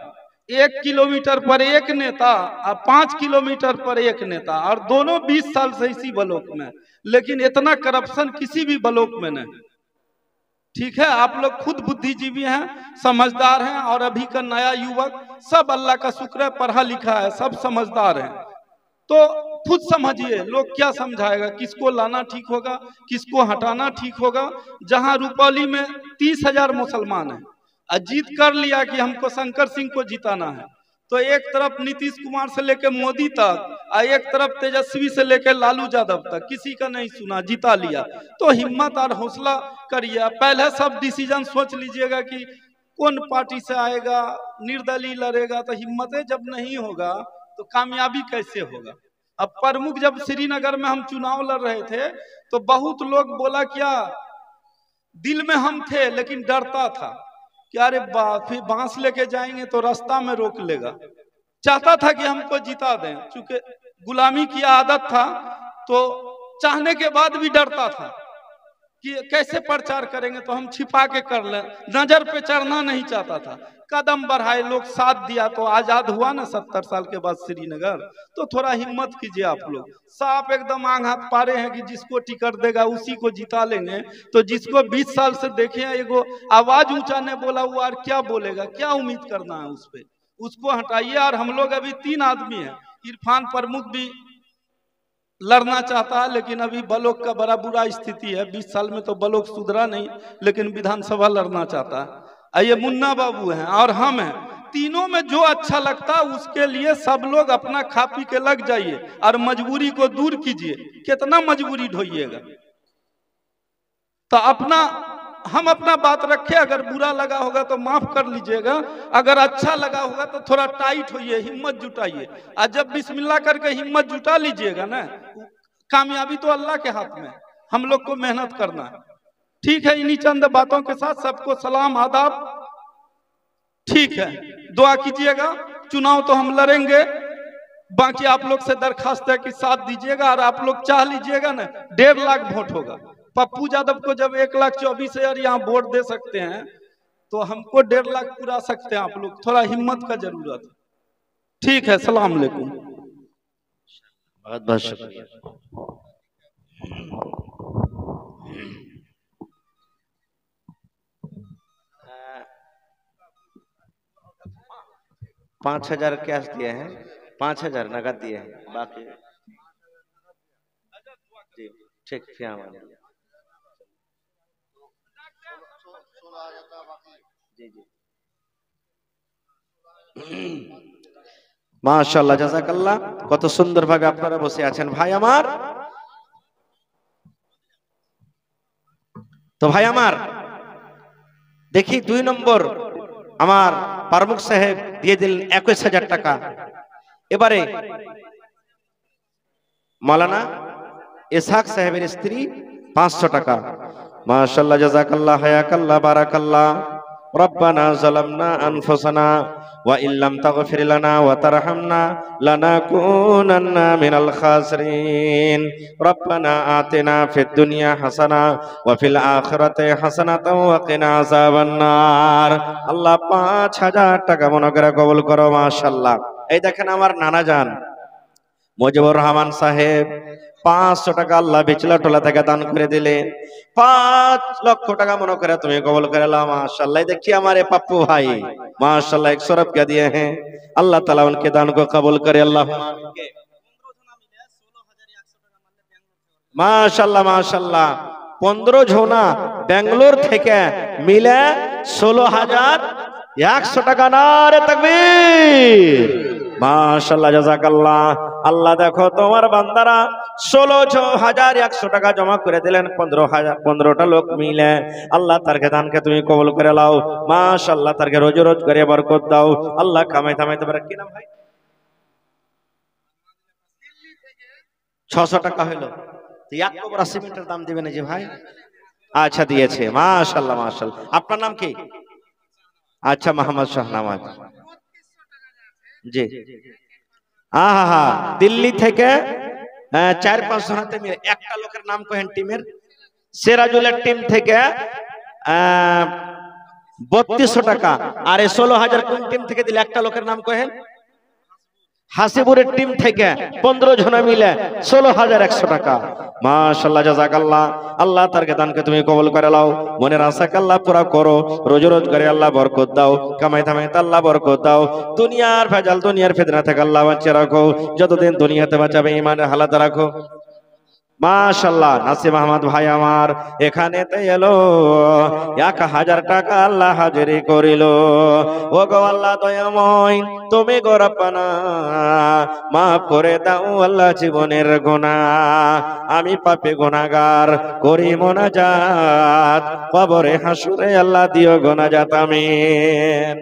1 किलोमीटर पर एक नेता और 5 किलोमीटर पर एक नेता, और दोनों 20 साल से इसी ब्लॉक में, लेकिन इतना करप्शन किसी भी ब्लॉक में नहीं। ठीक है, आप लोग खुद बुद्धिजीवी हैं, समझदार हैं, और अभी का नया युवक सब अल्लाह का शुक्र है पढ़ा लिखा है, सब समझदार हैं। तो खुद समझिए लोग क्या समझाएगा, किसको लाना ठीक होगा, किसको हटाना ठीक होगा। जहां रुपौली में 30,000 मुसलमान हैं, जीत कर लिया कि हमको शंकर सिंह को जिताना है, तो एक तरफ नीतीश कुमार से लेकर मोदी तक, और एक तरफ तेजस्वी से लेकर लालू यादव तक, किसी का नहीं सुना, जिता लिया। तो हिम्मत और हौसला करिए। पहले सब डिसीजन सोच लीजिएगा कि कौन पार्टी से आएगा, निर्दलीय लड़ेगा, तो हिम्मतें जब नहीं होगा तो कामयाबी कैसे होगा। अब प्रमुख जब श्रीनगर में हम चुनाव लड़ रहे थे तो बहुत लोग बोला क्या, दिल में हम थे लेकिन डरता था कि अरे फिर बांस लेके जाएंगे तो रास्ता में रोक लेगा। चाहता था कि हमको जिता दें, चूंकि गुलामी की आदत था, तो चाहने के बाद भी डरता था कि कैसे प्रचार करेंगे, तो हम छिपा के कर लें, नजर पे चढ़ना नहीं चाहता था। कदम बढ़ाए, लोग साथ दिया तो आजाद हुआ ना 70 साल के बाद श्रीनगर। तो थोड़ा हिम्मत कीजिए आप लोग, साफ एकदम आंख हाथ पारे हैं कि जिसको टिकट देगा उसी को जिता लेंगे। तो जिसको 20 साल से देखे एगो आवाज ऊंचा ने बोला, वो और क्या बोलेगा, क्या उम्मीद करना है उस पे, उसको हटाइए। और हम लोग अभी 3 आदमी हैं, इरफान प्रमुख भी लड़ना चाहता है, लेकिन अभी ब्लॉक का बड़ा बुरा स्थिति है, 20 साल में तो ब्लॉक सुधरा नहीं, लेकिन विधानसभा लड़ना चाहता है। ये मुन्ना बाबू हैं और हम हैं, तीनों में जो अच्छा लगता है उसके लिए सब लोग अपना खा पी के लग जाइए और मजबूरी को दूर कीजिए। कितना मजबूरी ढोइएगा, तो हम अपना बात रखें। अगर बुरा लगा होगा तो माफ कर लीजिएगा, अगर अच्छा लगा होगा तो थोड़ा टाइट होइए, हिम्मत जुटाइए। और जब बिस्मिल्लाह करके हिम्मत जुटा लीजिएगा ना, कामयाबी तो अल्लाह के हाथ में, हम लोग को मेहनत करना है। ठीक है, इन्हीं चंद बातों के साथ सबको सलाम आदाब। ठीक है, दुआ कीजिएगा। चुनाव तो हम लड़ेंगे, बाकी आप लोग से दरखास्त है कि साथ दीजिएगा। और आप लोग चाह लीजिएगा ना, 1.5 लाख वोट होगा। पप्पू यादव को जब 1,24,000 यहाँ वोट दे सकते हैं, तो हमको 1.5 लाख पूरा सकते हैं आप लोग। थोड़ा हिम्मत का जरूरत है। ठीक है, सलाम अलैकुम। बहुत बहुत शुक्रिया। 5,000 कैश दिए हैं, 5,000 नगद दिए हैं, बाकी जी ठीक फिर जी जी। মাশাআল্লাহ, জাযাকাল্লাহ। কত সুন্দর ভাবে আপনারা বসে আছেন ভাই আমার। তো ভাই আমার দেখি 2 নম্বর আমার প্রমুখ সাহেব দিয়ে দিলেন 21,000 টাকা। এবারে মাওলানা ইসহাক সাহেবের স্ত্রী 500 টাকা। মাশাআল্লাহ, জাযাকাল্লাহ, হায়াকাল্লাহ, বারাকাল্লাহ। রব্বানা যালামনা আনফুসানা ওয়া ইল্লাম তাগফির লানা ওয়া তারহামনা লানাকুনান্না মিনাল খাসিরিন। রব্বানা আতিনা ফিদ দুনিয়া হাসানা ওয়া ফিল আখিরাতি হাসানাতাও ওয়া কিনা আযাবান নার। আল্লাহ 5,000 টাকা মনে করে কবুল করো। মাশাআল্লাহ। এই দেখেন আমার নানা জান মুজিবুর রহমান সাহেব 500 টাকা আল্লাহ বিচলা টোলা থেকে দান করে দিলেন। 5 লক্ষ টাকা মনে করে তুমি কবুল করে लो। माशाअल्लाह। देखिए हमारे पप्पू भाई माशाअल्लाह 100 रुपया दिए हैं। अल्लाह ताला उनके दान को कबूल करे। अल्लाह माशाअल्लाह माशाअल्लाह 15 ঝোনা বেঙ্গালোর থেকে মিলে 16,100 টাকা। নারে তাকবীর। মাশাআল্লাহ, জাযাকাল্লাহ। আল্লাহ দেখো তোমার বান্দারা 16,100 টাকা জমা করে দিলেন। 15টা লোক মিলে আল্লাহ তারকে দানকে তুমি কবুল করে লাও। মাশাআল্লাহ, তারকে রোজ রোজ করে বরকত দাও। আল্লাহ কামাই থামাইতে পারে। কি নাম ভাই? 600 টাকা হইলো। তো এক কোবরা সিমেন্টের দাম দিবেন যে ভাই? আচ্ছা দিয়েছে, মাশাআল্লাহ মাশাআল্লাহ। আপনার নাম কি? আচ্ছা মোহাম্মদ শাহনামাজ। জি। আহা, দিল্লি থেকে 4-5 জন হাতে মিলে একটা লোকের নাম কহেন টিমের। সিরাজুলের টিম থেকে 3200 টাকা। আর 16,000 কোন টিম থেকে দিলে একটা লোকের নাম কহেন? হাসিবুরের টিম থেকে 15 জন মিলে 16,100 টাকা। মাশাআল্লাহ জাযাকাল্লাহ। আল্লাহ তার দানকে তুমি কবুল করে নাও, মনের আশাকে আল্লাহ পুরা করো, রোজ রোজগারে আল্লাহ বরকত দাও, কামাই ধামাইতে আল্লাহ বরকত দাও, দুনিয়ার ভেজাল দুনিয়ার ফিতনা থেকে আল্লাহ বাঁচিয়ে রাখো, যতদিন দুনিয়াতে বাঁচাবে ঈমানের হালাতে রাখো। মাশাআল্লাহ নাসিম আহমদ ভাই আমার এখানেতে এলো, 1000 টাকা আল্লাহ হাজিরি করিল। ও গো আল্লাহ দয়াময়, তুমি গো রব্বানা মাফ করে দাও আল্লাহ জীবনের গুনাহ, আমি পাপী গুনাহগার করি মুনাজাত, কবরে হাসরে আল্লাহ দিও গুনাজাত, আমিন।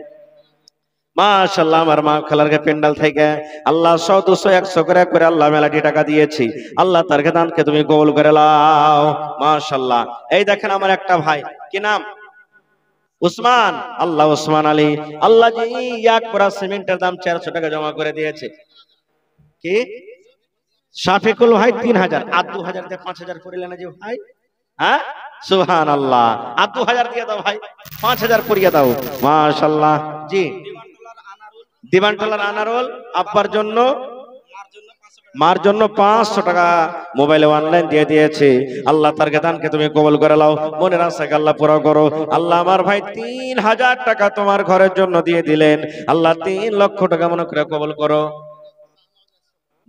মাশাআল্লাহ আমার মা খালারকে পেন্ডাল থেকে আল্লাহ 100 200 100 করে আল্লাহ মেলাটি টাকা দিয়েছি, আল্লাহ তার দানকে তুমি কবুল করে নাও। মাশাআল্লাহ। এই দেখেন আমার একটা ভাই, কি নাম? উসমান। আল্লাহ উসমান আলী, আল্লাহ জি এক পুরা সিমেন্টের দাম 400 টাকা জমা করে দিয়েছে। কি শাফিকুল ভাই 3000, আর 2000 দিয়ে 5000 করিলেন না যে ভাই? হ্যাঁ সুবহানাল্লাহ। আর 2000 দিয়ে দাও ভাই, 5000 করিয়ে দাও। মাশাআল্লাহ। জি দিবানটলার আনারুল আব্বার জন্য মার জন্য 500 টাকা মোবাইলে অনলাইন দিয়ে দিয়েছে, আল্লাহ তার দানকে তুমি কবুল করে নাও, মনের আশাকে আল্লাহ পুরো করো। আল্লাহ আমার ভাই 3000 টাকা তোমার ঘরের জন্য দিয়ে দিলেন, আল্লাহ 3 লক্ষ টাকা মনে করে কবুল করো।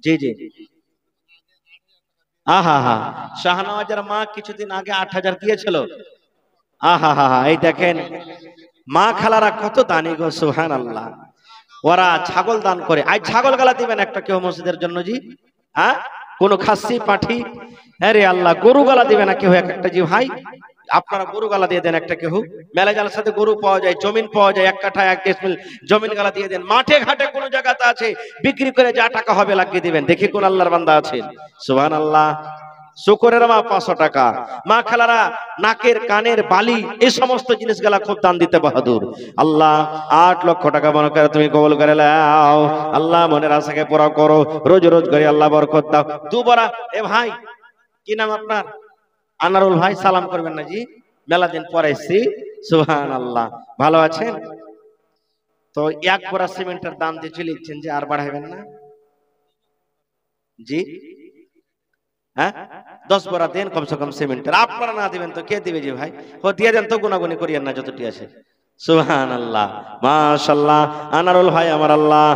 জি জি। আহা হা, শাহনওয়াজের মা কিছুদিন আগে 8000 দিয়েছিল। আহা হা, এই দেখেন মা খালারা কত দানি গো, সুবহানাল্লাহ। ওরা ছাগল দান করে, আজ ছাগল গালা দিবেন একটা কেউ মসজিদের জন্য জি? হ্যাঁ কোন খাসি পাঠি? হ্যাঁ রে আল্লাহ, গরু গালা দিবে না কেউ একটা জি ভাই? আপনারা গরু গালা দিয়ে দেন একটা কেউ। মেলা জালের সাথে গরু পাওয়া যায়, জমিন পাওয়া যায়, 1 কাঠা 1 ডিসমিল জমিন গালা দিয়ে দেন। মাঠে ঘাটে কোন জায়গাতে আছে বিক্রি করে যা টাকা হবে লাগিয়ে দিবেন, দেখি কোন আল্লাহর বান্দা আছেন। সুবহানাল্লাহ। শুকরের মা 500 টাকা। মা খালারা নাকের কানের বালি এই সমস্ত জিনিসগুলা খুব দান দিতে বাহাদুর। আল্লাহ 8 লক্ষ টাকা মনে করে তুমি কবুল করে নাও, আল্লাহ মনের আশাকে পুরা করো, রোজ রোজ করে আল্লাহ বরকত দাও। দুবরা এ ভাই, কি নাম আপনার? আনারুল ভাই, সালাম করবেন না জি, মেলা দিন পরে এসেছি। সুবহানাল্লাহ। ভালো আছেন তো? 1 বড়া সিমেন্টের দাম দিয়ে চলেছেন যে, আর বাড়াবেন না জি? হ্যাঁ 10 বড়া দেন কমসে কম সিমেন্টের। আপনারা না দিবেন তো কে দিবে জি ভাই? ও দিয়ে দেন তো, গুনাগুনি করিয়েন না যতটি আছে। সুবহানাল্লাহ। মাশাআল্লাহ। আনারুল ভাই আমার আল্লাহ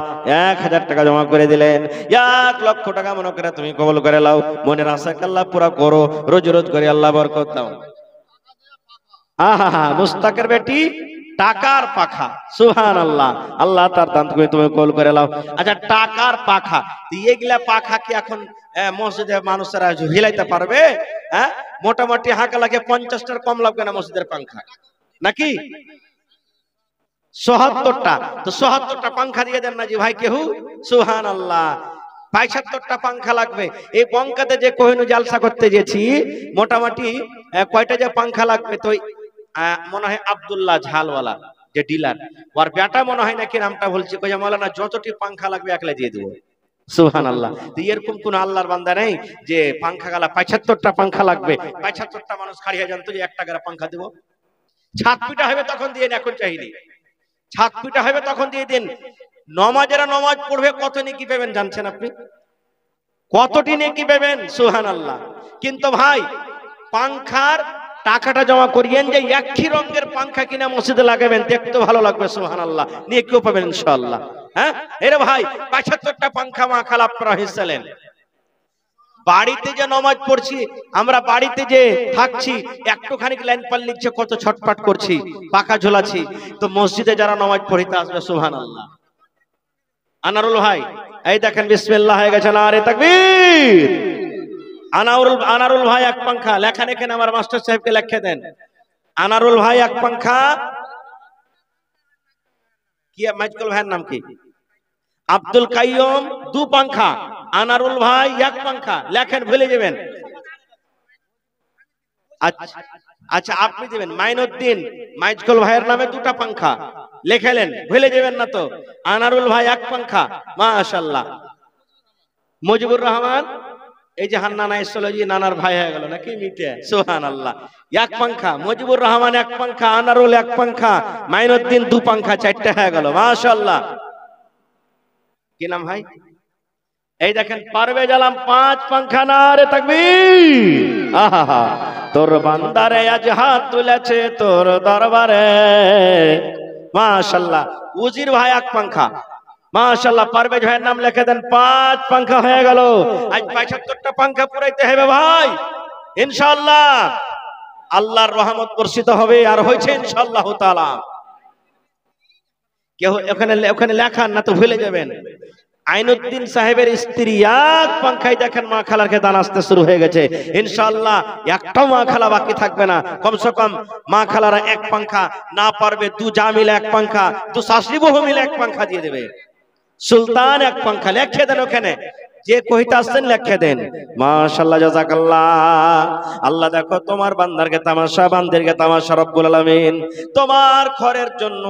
1000 টাকা জমা করে দিলেন, 1 লক্ষ টাকা মনে করে তুমি কবুল করে নাও, মনের আশাকে আল্লাহ পুরা করো, রোজ রোজ করে আল্লাহ বরকত দাও। আহা, মুস্তাকের বেটি টাকার পাখা। সুবহানাল্লাহ। আল্লাহ তার দান তুমি কবুল করে নাও। আচ্ছা টাকার পাখা, এগুলা পাখা কি এখন মসজিদে মানুষেরা হিলাইতে পারবে? হ্যাঁ মোটামুটি হাঁকা লাগে 50টার কম লাগবে না মসজিদের পাখা নাকি? ৭৪টা। তো ৭৪টা পাংখা দিয়ে দেন না জি ভাই কেউ? সুবহানাল্লাহ। ৭৫টা পাংখা লাগবে। এই বঙ্কাতে যে কোহিনু জালসা করতে গেছি, মোটামুটি কয়টা যে পাংখা লাগবে তো মনে হয় আব্দুল্লাহ ঝালওয়ালা যে ডিলার, ওর বেটা মনে হয় নাকি নামটা বলছি, কইয়া মাওলানা যতটি পাংখা লাগবে একলা দিয়ে দেবো। সুবহানাল্লাহ। তো এরকম কোন আল্লাহর বান্দা নেই যে পাংখা গালা ৭৫টা পাংখা লাগবে, ৭৫টা মানুষ খাড়িয়ে জানতো যে 1 টাকার পাংখা দেবো। ছাদ পিটা হবে তখন দিয়ে, এখন চাইনি। ছাদ পিটা হবে তখন দিয়ে দিন। নমাজেরা নমাজ পড়বে কত নেকি পাবেন জানছেন আপনি? কতটি নেকি পাবেন? সুবহানাল্লাহ। কিন্তু ভাই পাংখার টাকাটা জমা করিয়েন যে একই রঙের পাংখা কিনা মসজিদে লাগাবেন, দেখতে ভালো লাগবে। সুবহানাল্লাহ। নেকিও পাবেন ইনশাআল্লাহ। হ্যাঁ এরে ভাই ৭৫টা পাংখা মা খালা আপনারা হিসালেন। বাড়িতে যে নামাজ পড়ছি আমরা, বাড়িতে যে থাকছি, একটুখানি লাইন পাল লিখছে কত ছটফট করছি, পাখা ঝোলাছি, তো মসজিদে যারা নামাজ পড়িতে আসবে সুবহানাল্লাহ। আনারুল ভাই এই দেখেন বিসমিল্লাহ হয়ে গেছে, নারে তাকবীর। আনারুল ভাই 1 পাংখা লেখা এখানে আমার মাস্টার সাহেবকে লিখে দেন। আনারুল ভাই 1 পাংখা। কি মাইজকুল ভাইয়ের নাম কি? আব্দুল কাইয়ুম 2 পাংখা। আনারুল ভাই এক পাংখা লেখেন, ভুলে যাবেন। আচ্ছা আচ্ছা, আপনি দেবেন। মাইনুদ্দিন মাইজকুল ভাইয়ের নামে দুটা পাংখা লেখালেন, ভুলে যাবেন না তো। আনারুল ভাই এক পাংখা, মাশাআল্লাহ। মুজিবুর রহমান, এই যে হান্নানা এসোলজি নানার ভাই হয়ে গেল নাকি মিটে, সুবহানাল্লাহ। এক পাংখা, মুজিবুর রহমান এক পাংখা, আনারুল এক পাংখা, মাইনুদ্দিন দু পাংখা, চারটা হয়ে গেল, মাশাআল্লাহ। কি নাম ভাই? এই দেখেন পারভেজ আলম পাঁচ পাংখা, নারে তাকবীর। আহা, তোর বান্দারে আজ হাত তুলেছে তোর দরবারে, মাশাআল্লাহ। উজির ভাই এক পাংখা, মাশাআল্লাহ। পারভেজ ভাইয়ের নাম লিখে দেন, পাঁচ পাংখা হয়ে গেল। আজ ৭৫টা পাংখা পুরাইতে হবে ভাই, ইনশাআল্লাহ। আল্লাহর রহমত বর্ষিত হবে, আর হয়েছে ইনশাআল্লাহ তাআলা। কেউ ওখানে লেখান না তো ভুলে যাবেন। আইনুদ্দিন সাহেবের স্ত্রী এক পাংখায় দেখেন মা খালারকে দান আসতে শুরু হয়ে গেছে, ইনশাআল্লাহ একটাও মা খালা বাকি থাকবে না। কমসে কম মা খালারা এক পাংখা, না পারবে দু যা মিলে এক পাংখা, দু শাশুড়ি বহু মিলে এক পাংখা দিয়ে দেবে। সুলতান এক পাংখা লেখে দেন, ওখানে যে কইতে আসছেন লেখে দেন, মাশাআল্লাহ, জাযাকাল্লাহ। আল্লাহ দেখো তোমার বান্দারকে তামাশা, বান্দিরকে তামাশা, রব্বুল আলামিন তোমার ঘরের জন্য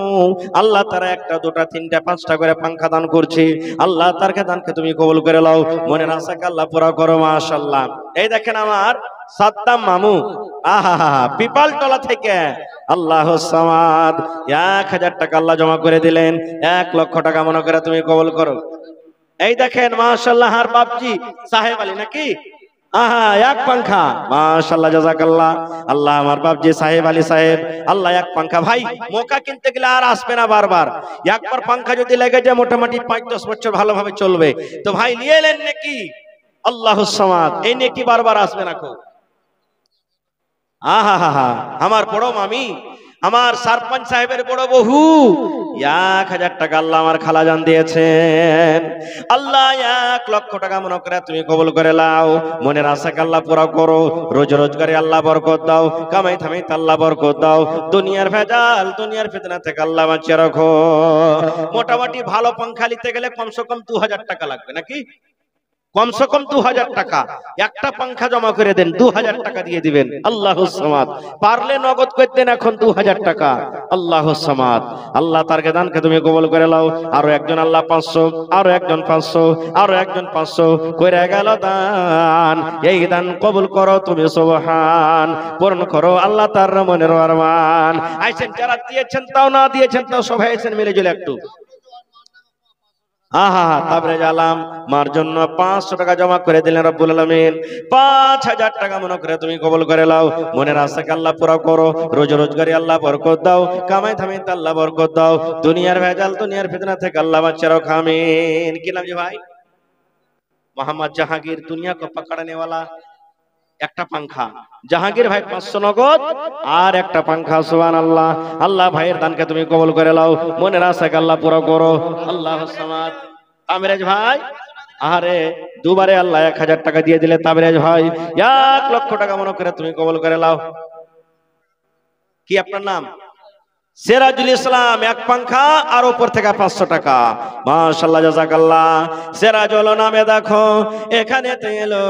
আল্লাহ তারা একটা দুটা তিনটা পাঁচটা করে পাংখা দান করছে। আল্লাহ তার দানকে তুমি কবুল করে নাও, মনের আশাকে আল্লাহ পুরা করো, মাশাআল্লাহ। এই দেখেন আমার সাদ্দাম মামু, আহা পিপালতলা থেকে আল্লাহুস সামাদ ১০০০ টাকা আল্লাহ জমা করে দিলেন, ১,০০,০০০ টাকা মনে করে তুমি কবুল করো। এই দেখেন মাশাআল্লাহ আর বাপজি সাহেব আলী নাকি, আহা এক পাংখা, মাশাআল্লাহ, জাযাকাল্লাহ। আল্লাহ আমার বাপজি সাহেব আলী সাহেব, আল্লাহ এক পাংখা। ভাই মোকা কিনতে গেলে আর আসবে না বারবার, একবার পাংখা যদি লেগে যায় মোটামুটি ৫-১০ বছর ভালোভাবে চলবে। তো ভাই নিয়ে এলেন নাকি, আল্লাহুস সামাদ, এই নাকি বারবার আসবে না কো। আহা হা হা, আমার বড় মামি, আমার সারপঞ্চ সাহেবের বড় বহু ১,০০০ টাকা আল্লাহ আমার খালাজান দিয়েছেন। আল্লাহ ১,০০,০০০ টাকা মনে করে তুমি কবুল করে লাও, মনের আশাকে আল্লাহ পুরা করো, রোজ রোজগারে আল্লাহ বরকত দাও, কামাই থামাইতে আল্লাহ বরকত দাও, দুনিয়ার ভেজাল দুনিয়ার ফিতনা থেকে আল্লাহ বাঁচিয়ে রাখো। মোটামুটি ভালো পাংখা নিতে গেলে কমসে কম ২,০০০ টাকা লাগবে নাকি, কমসে কম ২,০০০ টাকা। একটা পাংখা জমা করে দেন, ২,০০০ টাকা দিয়ে দিবেন, আল্লাহুস সামাদ। পারলে নগদ করে দেন এখন ২,০০০ টাকা, আল্লাহুস সামাদ। আল্লাহ তার দানকে তুমি কবুল করে নাও। আরো একজন আল্লাহ ৫০০, আরো একজন ৫০০, আরো একজন ৫০০ কইরা গেল দান। এই দান কবুল করো তুমি, সুবহান, পূর্ণ করো আল্লাহ তার মনের আরমান। আইছেন যারা দিয়েছেন তাও, না দিয়েছেন তাও, সবাই আইছেন মিলে জুলে একটু। আহা, তাবরেজ আলম মার জন্য ৫০০ টাকা জমা করে দিলেন রব্বুল আলামিন। ৫,০০০ টাকা মনে করে তুমি কবুল করে নাও, মনের আশাকে আল্লাহ পুরা করো, রোজ রোজগারি আল্লাহ বরকত দাও, কামাই থামাইতে আল্লাহ বরকত দাও, দুনিয়ার ভেজাল দুনিয়ার ফিতনা থেকে আল্লাহ বাঁচিয়ে রাখো, আমিন। কি নাম জি ভাই? মোহাম্মদ জাহাঙ্গীর, দুনিয়া কো পকড়নে ওয়ালা। একটা পাংখা জাহাঙ্গীর ভাই ৫০০ নগদ, আর একটা পাংখা, সুবহানাল্লাহ। আল্লাহ ভাইয়ের দানকে তুমি কবুল করে নাও, মনের আশাকে আল্লাহ পুরা করো, আল্লাহুস সামাদ। তাবরেজ ভাই, আরে দুবারে আল্লাহ ১,০০০ টাকা দিয়ে দিলে। তাবরেজ ভাই ১,০০,০০০ টাকা মনে করে তুমি কবুল করে নাও। কি আপনার নাম? সিরাজুল ইসলাম, এক পাংখা আর উপর থেকে ৫০০ টাকা, মাশাআল্লাহ, জাযাকাল্লাহ। সিরাজুল নামে দেখো এখানে এলো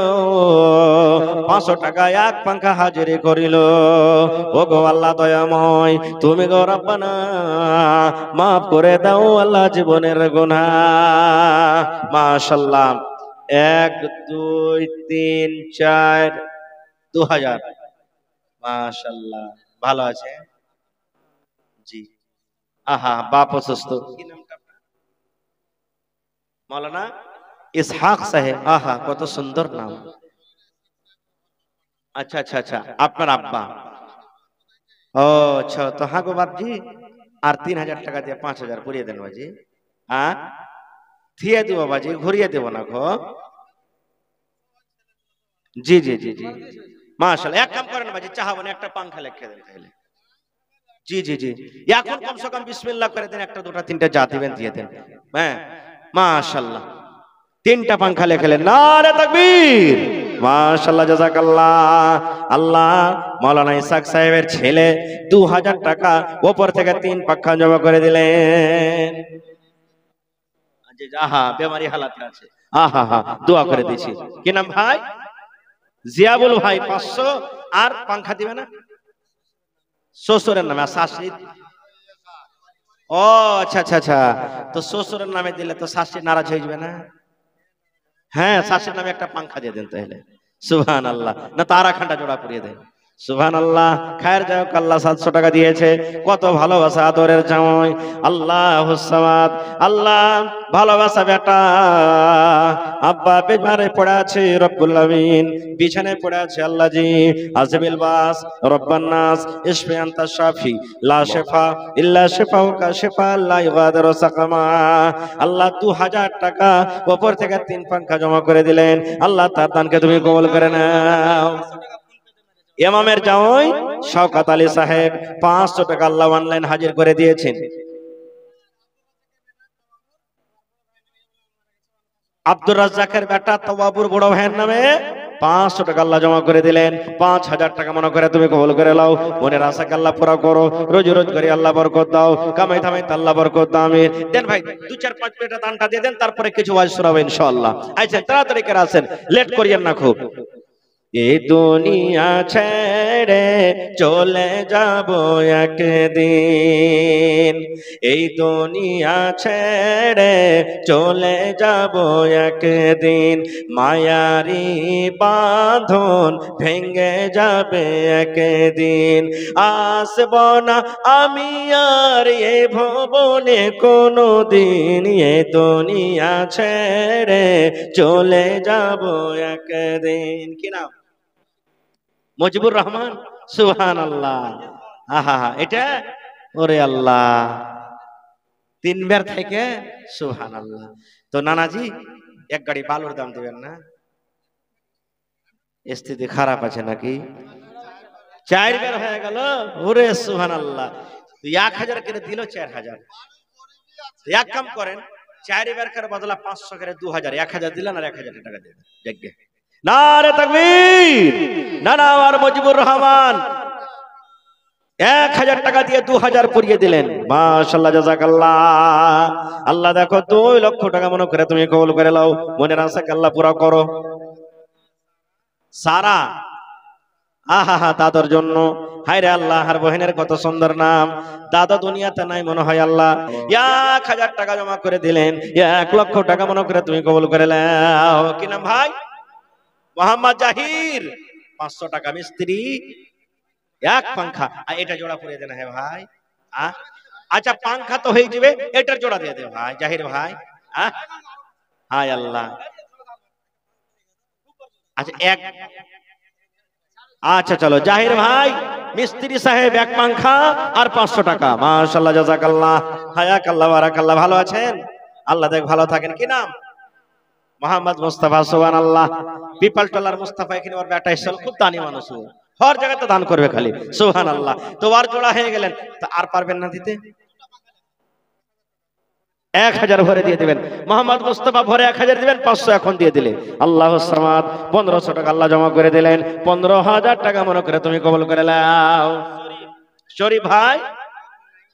৫০০ টাকা এক পাংখা হাজিরি করিল। ও গো আল্লাহ দয়াময়, তুমি গো রব্বানা মাফ করে দাও আল্লাহ জীবনের গুনাহ, মাশাআল্লাহ। ১ ২ ৩ ৪ ২,০০০, মাশাআল্লাহ, ভালো আছে জি। আহা, বাপ অসুস্থ, কি নামটা আপনার? মাওলানা ইসহাক সাহেব, আহা কত সুন্দর নাম। আচ্ছা আচ্ছা আচ্ছা, আপনার আব্বা, ও আচ্ছা। তো হ্যাঁ গো বাপজি, আর ৩,০০০ টাকা দিয়ে ৫,০০০ পুড়িয়ে দেন বাজি। হ্যাঁ থিয়ে দিব বাজি, ঘুরিয়ে দেব না গো। জি জি জি জি, মাশাআল্লাহ। এক কাম করেন বাজি, চাহাবনে একটা পাংখা লিখে দেন তাহলে। জি জি জি, এখন কমসে কম বিসমিল্লাহ করে দেন, একটা দুটা তিনটা যা দিবেন দিয়ে দেন। হ্যাঁ মাশাআল্লাহ, ৩টা পাংখা লেখলেন, নারে তাকবীর, মাশাআল্লাহ, জাযাকাল্লাহ। আল্লাহ মাওলানা ইসহাক সাহেবের ছেলে ২,০০০ টাকা উপর থেকে ৩ পাংখা জমা করে দিলেন। যে আহা বেমারি হালাতে আছে, আহা হা দোয়া করে দিছি। কি নাম ভাই? জিয়াবুল ভাই 500। আর পাংখা দিবে না? শ্বশুরের নামে। আর শাশুড়ি? ও আচ্ছা আচ্ছা আচ্ছা, তো শ্বশুরের নামে দিলে তো শাশুড়ি নারাজ হয়ে যাবে না? হ্যাঁ, শাশুড়ির নামে একটা পাংখা দিয়ে দেন তাহলে। সুবহানাল্লাহ। না তারা খান্ডা জোড়া করিয়ে দেন। সুবহানাল্লাহ। খায়ের যাই হোক, আল্লাহ 700 টাকা দিয়েছে। কত ভালোবাসা আদরের জামাই। আল্লাহুস সামাদ। আল্লাহ ভালোবাসা বেটা। আব্বা বেমারে পড়ে আছে রব্বুল আমিন, বিছানায় পড়ে আছে আল্লাহ জি। আজমিল বাস রব্বান নাস ইশফি আনতা শাফি লা শিফা ইল্লা শিফাউকা শিফা লা ইগাদিরু সাকামা। আল্লাহ 2000 টাকা উপর থেকে 3 পাংখা জমা করে দিলেন। আল্লাহ তার দানকে তুমি কবুল করে নাও। ইমামের জামাই শওকত আলী সাহেব 500 টাকা আল্লাহ অনলাইন হাজির করে দিয়েছেন। আব্দুর রাজ্জাকের বেটা তওয়াবুর বড় ভাইয়ের নামে 500 টাকা আল্লাহ জমা করে দিলেন। 5000 টাকা মনে করে তুমি কবুল করে নাও। মনের আশাকে আল্লাহ পুরা করো। রোজ রোজ করে আল্লাহ বরকত দাও। কামাই ধামাই আল্লাহ বরকত দাও। আমিন। দেন ভাই 2-4-5 মিনিটের দানটা দিয়ে দেন, তারপরে কিছু ওয়াজ শোনাবো ইনশাআল্লাহ। আইছেন তাড়াতাড়ি করে আসেন, লেট করিয়েন না খুব। এই দুনিয়া ছেড়ে চলে যাব একদিন, এই দুনিয়া ছেড়ে চলে যাব একদিন, মায়ারি বাঁধন ভেঙে যাবে একদিন, আসব না আমি আর এ ভুবনে কোনো দিন, এ দুনিয়া ছেড়ে চলে যাব একদিন। কি নাম? মজিবুর রহমান। সুবহানাল্লাহ। আহা এটা ওরে আল্লাহ 3 বার থেকে সুবহানাল্লাহ। তো নানাজি এক গাড়ি বালুর দাম দিবেন না? স্থিতি খারাপ আছে নাকি? 4 বার হয়ে গেল। ওরে সুবহানাল্লাহ। 1000 করে দিল 4000। এক কাম করেন, 4 বার করে বদলা 500 করে 2000, 1000 দিলেন আর 1000 টাকা দিয়ে দেন। দেখবে নারে তাকবীর। নানা আর মজিবুর রহমান 1000 টাকা দিয়ে 2000 পরিয়ে দিলেন। মাশাআল্লাহ, জাযাকাল্লাহ। আল্লাহ দেখো 2 লক্ষ টাকা মনে করে তুমি কবুল করে নাও। মনের আশাকে আল্লাহ পুরা করো। সারা আহা দাদার জন্য, হায় রে আল্লাহ, আর বহিনের কত সুন্দর নাম। দাদা দুনিয়াতে নাই মনে হয় আল্লাহ। 1000 টাকা জমা করে দিলেন। 1 লক্ষ টাকা মনে করে তুমি কবুল করে নাও। কি নাম ভাই? মোহাম্মদ জাহির। 500 টাকা মিস্ত্রি, 1 পাংখা। আর এটা জোড়া পরিয়ে দেন। হ্যাঁ ভাই। আচ্ছা পাংখা তো হয়ে যাবে, এটার জোড়া দিয়ে দে ভাই জাহির ভাই। হায় আল্লাহ। আচ্ছা আচ্ছা চলো জাহির ভাই, মিস্ত্রি সাহেব 1 পাংখা আর 500 টাকা। মাশাআল্লাহ, জাযাকাল্লাহ, হায়াকাল্লাহ, বারাকাল্লাহ। ভালো আছেন? আল্লাহ দেখ ভালো থাকেন। কি নাম? মোহাম্মদ মুস্তাফা। সুবহানাল্লাহ। পিপাল টলার মুস্তাফা, এখানে ওর বেটা এসেছিল, খুব দানি মানুষ, হর জায়গাতে দান করবে খালি। সুবহানাল্লাহ। তো আর জোড়া হয়ে গেলেন, তো আর পারবেন না দিতে? 1000 ভরে দিয়ে দিবেন। মোহাম্মদ মুস্তাফা ভরে 1000 দিবেন, 500 এখন দিয়ে দিলে। আল্লাহুস সামাদ। 1500 টাকা আল্লাহ জমা করে দিলেন। 15000 টাকা মনে করে তুমি কবুল করে নাও। শরীফ ভাই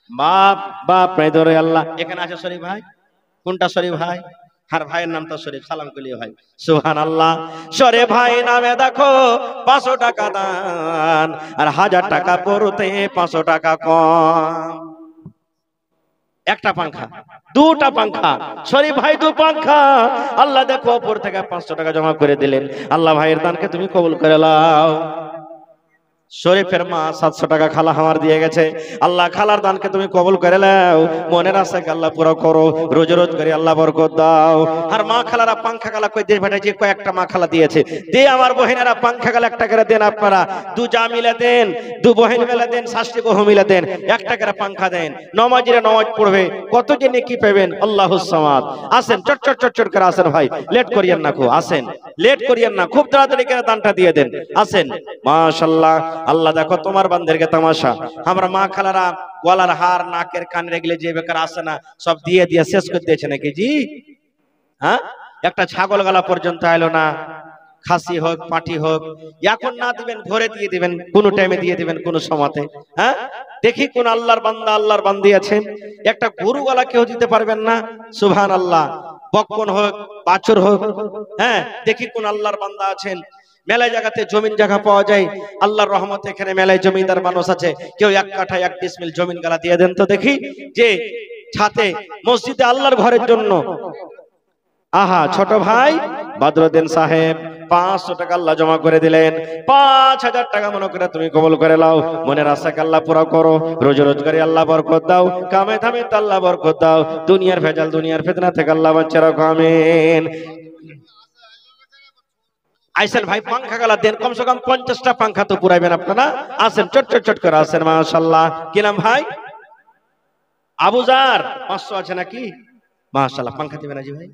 বাপ বাপ নাই ধরে আল্লাহ। এখানে আছে শরীফ ভাই। কোনটা শরীফ ভাই? আর ভাইয়ের নাম তো শরীফ, সালাম কলিও ভাই। সুবহানাল্লাহ। শরীফ ভাই নামে দেখো 500 টাকা দান, আর 1000 টাকা পড়তে 500 টাকা কম। একটা পাংখা, 2টা পাংখা। শরীফ ভাই 2 পাংখা। আল্লাহ দেখো উপর থেকে 500 টাকা জমা করে দিলেন। আল্লাহ ভাইয়ের দানকে তুমি কবুল করে নাও। শরীফের মা 700 টাকা খালা আমার দিয়ে গেছে। আল্লাহ খালার দানকে তুমি কবুল করে নাও। মনের আশাকে আল্লাহ পুরো করো। রোজ রোজ করে আল্লাহ বরকত দাও। আর মা খালারা পাংখা গালা কই দিয়ে পাঠাইছে, কয়েকটা মা খালা দিয়েছে। দিয়ে আমার বহিনেরা পাংখা গালা 1 টাকা করে দেন। আপনারা 2 যা মিলে দেন, 2 বহিন মিলে দেন, শাস্তি বহু মিলে দেন, 1 টাকা করে পাংখা দেন। নমাজিরা নামাজ পড়বে, কত যে নেকি পাবেন। আল্লাহুস সামাদ। আসেন চট চট চট চট করে আসেন ভাই, লেট করিয়েন না খুব। আসেন, লেট করিয়েন না, খুব তাড়াতাড়ি করে দানটা দিয়ে দেন। আসেন। মাশাআল্লাহ। আল্লাহ দেখো তোমার বান্দাদেরকে তামাশা। আমরা মা খালারা গলার হার, নাকের কানের এগুলো যে বেকার আসে না, সব দিয়ে দিয়ে শেষ করে দিয়েছে নাকি জি? হ্যাঁ, একটা ছাগল গলা পর্যন্ত আইলো না। খাসি হোক পাটি হোক, এখন না দিবেন ভরে দিয়ে দিবেন, কোন টাইমে দিয়ে দিবেন কোন সময়তে। হ্যাঁ, দেখি কোন আল্লাহর বান্দা আল্লাহর বান্দি আছেন, একটা গরু গলা কেউ দিতে পারবেন না? সুবহানাল্লাহ। বকন হোক বাছুর হোক, হ্যাঁ, দেখি কোন আল্লাহর বান্দা আছেন। মেলায় জায়গাতে জমিন জায়গা পাওয়া যায়, আল্লাহর রহমতে এখানে মেলায় জমিদার মানুষ আছে, কেউ 1 কাঠা 1 ডিসমিল জমিন গালা দিয়ে দেন তো দেখি, যে ছাতে মসজিদে আল্লাহর ঘরের জন্য। আহা, ছোট ভাই বদরুদ্দিন সাহেব 500 টাকা আল্লাহ জমা করে দিলেন, 5000 টাকা মনে করে তুমি কবুল করে নাও, মনের আশাকে আল্লাহ পুরা করো, রোজ রোজগারি আল্লাহ বরকত দাও, কামে ধামে আল্লাহ বরকত দাও, দুনিয়ার ভেজাল দুনিয়ার ফিতনা থেকে আল্লাহ বাঁচিয়ে রাখো, আমিন। আইসেন ভাই, পাংখা গালা দেন, কমসে কম 50টা পাংখা তো পুরাইবেন আপনারা। আসেন, চট চট চট করে আসেন, মাশাআল্লাহ। কি নাম ভাই? আবুজার। 500 আছে নাকি? মাশাআল্লাহ। পাংখা দিবেন আজি ভাই?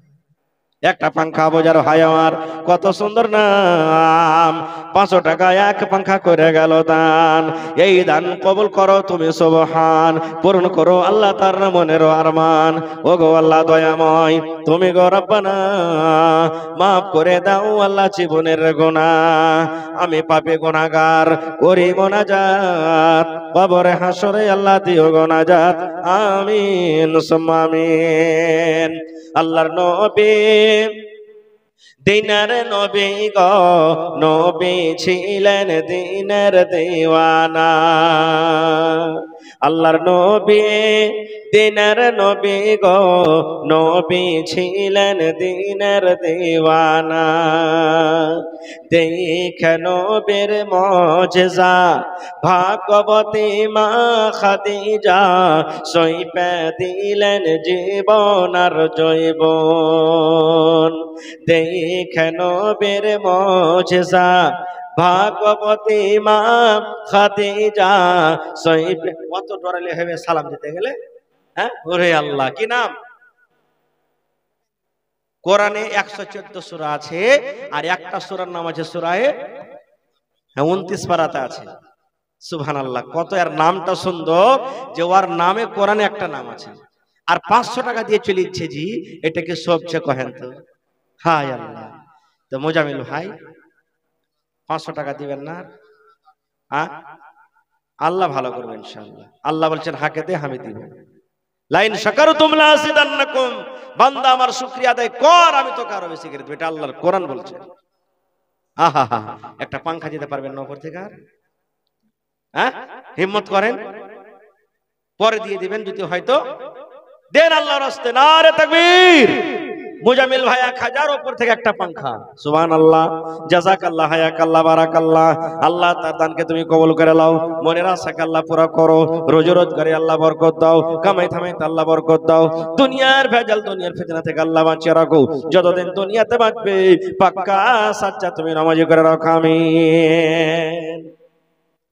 একটা পাংখা আবুজার ভাই আমার, কত সুন্দর নাম। 500 টাকা 1 পাংখা করে গেল দান। এই দান কবুল করো তুমি সুবহান, পূরণ করো আল্লাহ তার মনের আরমান। ও গো আল্লাহ দয়াময়, তুমি গো রব্বানা মাফ করে দাও আল্লাহ জীবনের গুনাহ। আমি পাপী গুনাহগার করি মুনাজাত, কবরে হাসরে আল্লাহ দিও গো নাজাত, আমিন সুম্মা আমিন। আল্লাহর নবী দিনের নবী গো, নবী ছিলেন দিনের দিওয়ানা। আল্লাহর নবী দিনের নবী গো, নবী ছিলেন দিনের দিওয়ানা। দেখে নবীর মুজিজা ভাগবতী মা খাদিজা, সইপে দিলেন জীবন আর জৈবন। দেখে নবীর মুজিজা ভাগবতী মা খাদিজা, সইপে। কত ডরালে হবে সালাম দিতে গেলে? হ্যাঁ, ওরে আল্লাহ। কি নাম? কোরআনে 114 সূরা আছে, আর একটা সূরার নাম আছে সূরায়ে 29 পারাতে আছে। সুবহানাল্লাহ, কত এর নামটা সুন্দর, যে ওর নামে কোরআনে একটা নাম আছে। আর 500 টাকা দিয়ে চলে ইচ্ছে জি, এটাকে সবচেয়ে কহেন তো? হায় আল্লাহ। তো মোজামিল ভাই 500 টাকা দিবেন না? হ্যাঁ, আল্লাহ ভালো করবে ইনশাআল্লাহ। আল্লাহ বলছেন হাকে দে আমি দিব। লাইন শাকারতুম লাযিদান্নাকুম, বান্দা আমার শুকরিয়া আদায় কর, আমি তোকে আরো বেশি করে দেব। এটা আল্লাহর কোরআন বলছে। আহা হা, একটা পাংখা দিতে পারবেন না উপর থেকে? আর হ্যাঁ, হিম্মত করেন, পরে দিয়ে দিবেন যদি হয়তো। দেন আল্লাহর রাস্তায়, নারে তাকবীর। মুজামিল ভাই 1000 উপর থেকে একটা পাংখা। সুবহানাল্লাহ, জাযাকাল্লাহ, হায়াকাল্লাহ, বারাকাল্লাহ। আল্লাহ তার দানকে তুমি কবুল করে নাও, মনের আশাকে আল্লাহ পুরা করো, রোজ রোজগারে আল্লাহ বরকত দাও, কামাই থামাই আল্লাহ বরকত দাও, দুনিয়ার ভেজাল দুনিয়ার ফিতনা থেকে আল্লাহ বাঁচিয়ে রাখো। যতদিন দুনিয়াতে বাঁচবে পাক্কা সাচ্চা তুমি নামাজি করে রাখো, আমিন।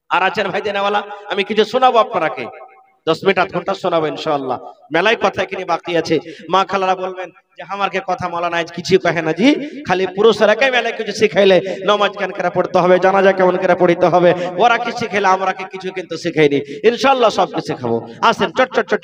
আর আছেন ভাই দেনাওয়ালা, আমি কিছু শোনাবো আপনারাকে, 10 মিনিট আধ ঘন্টা শোনাবো ইনশাআল্লাহ। মেলায় কথা এখানে বাকি আছে। মা খালারা বলবেন যে আমারকে কথা মৌলানা আজ কিছু কহে না জি, খালি পুরুষরাকে মেলায় কিছু শিখাইলে, নামাজ কেন করে পড়তে হবে, জানাজা কেমন করে পড়তে হবে, ওরা কি শিখাইলে আমরাকে কিছু কিন্তু শিখাইনি। ইনশাআল্লাহ সব কিছু শেখাবো। আসেন, চট চট চট চট।